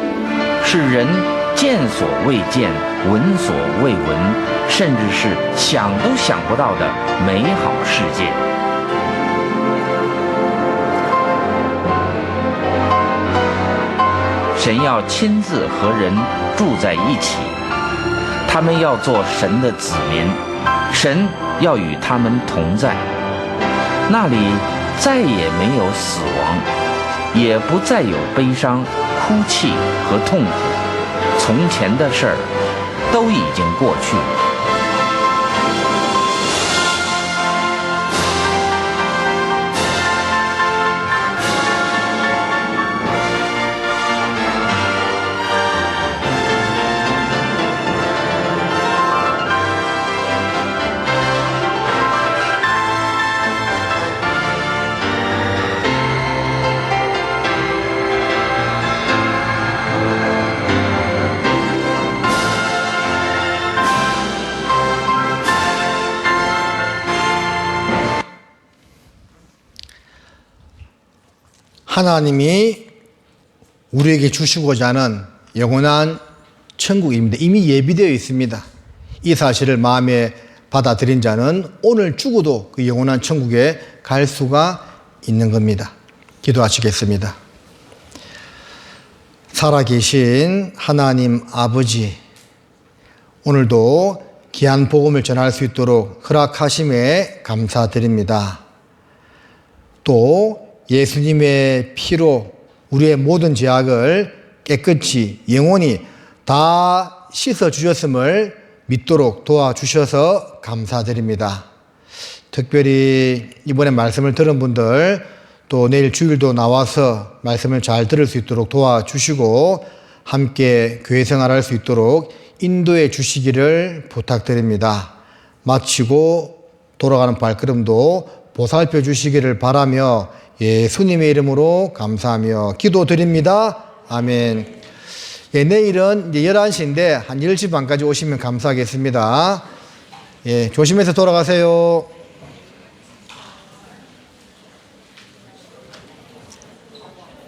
是人见所未见、闻所未闻，甚至是想都想不到的美好世界。神要亲自和人住在一起，他们要做神的子民，神要与他们同在。那里再也没有死亡，也不再有悲伤、哭泣和痛苦，从前的事儿都已经过去了。하나님이 우리에게 주시고자 하는 영원한 천국입니다. 이미 예비되어 있습니다. 이 사실을 마음에 받아들인 자는 오늘 죽어도 그 영원한 천국에 갈 수가 있는 겁니다. 기도하시겠습니다. 살아계신 하나님 아버지, 오늘도 귀한 복음을 전할 수 있도록 허락하심에 감사드립니다. 또 예수님의 피로 우리의 모든 죄악을 깨끗이 영원히 다 씻어주셨음을 믿도록 도와주셔서 감사드립니다. 특별히 이번에 말씀을 들은 분들, 또 내일 주일도 나와서 말씀을 잘 들을 수 있도록 도와주시고 함께 교회 생활할 수 있도록 인도해 주시기를 부탁드립니다. 마치고 돌아가는 발걸음도 보살펴 주시기를 바라며 예수님의 이름으로 감사하며 기도드립니다. 아멘. 예, 내일은 이제 11시인데 한 10시 반까지 오시면 감사하겠습니다. 예, 조심해서 돌아가세요.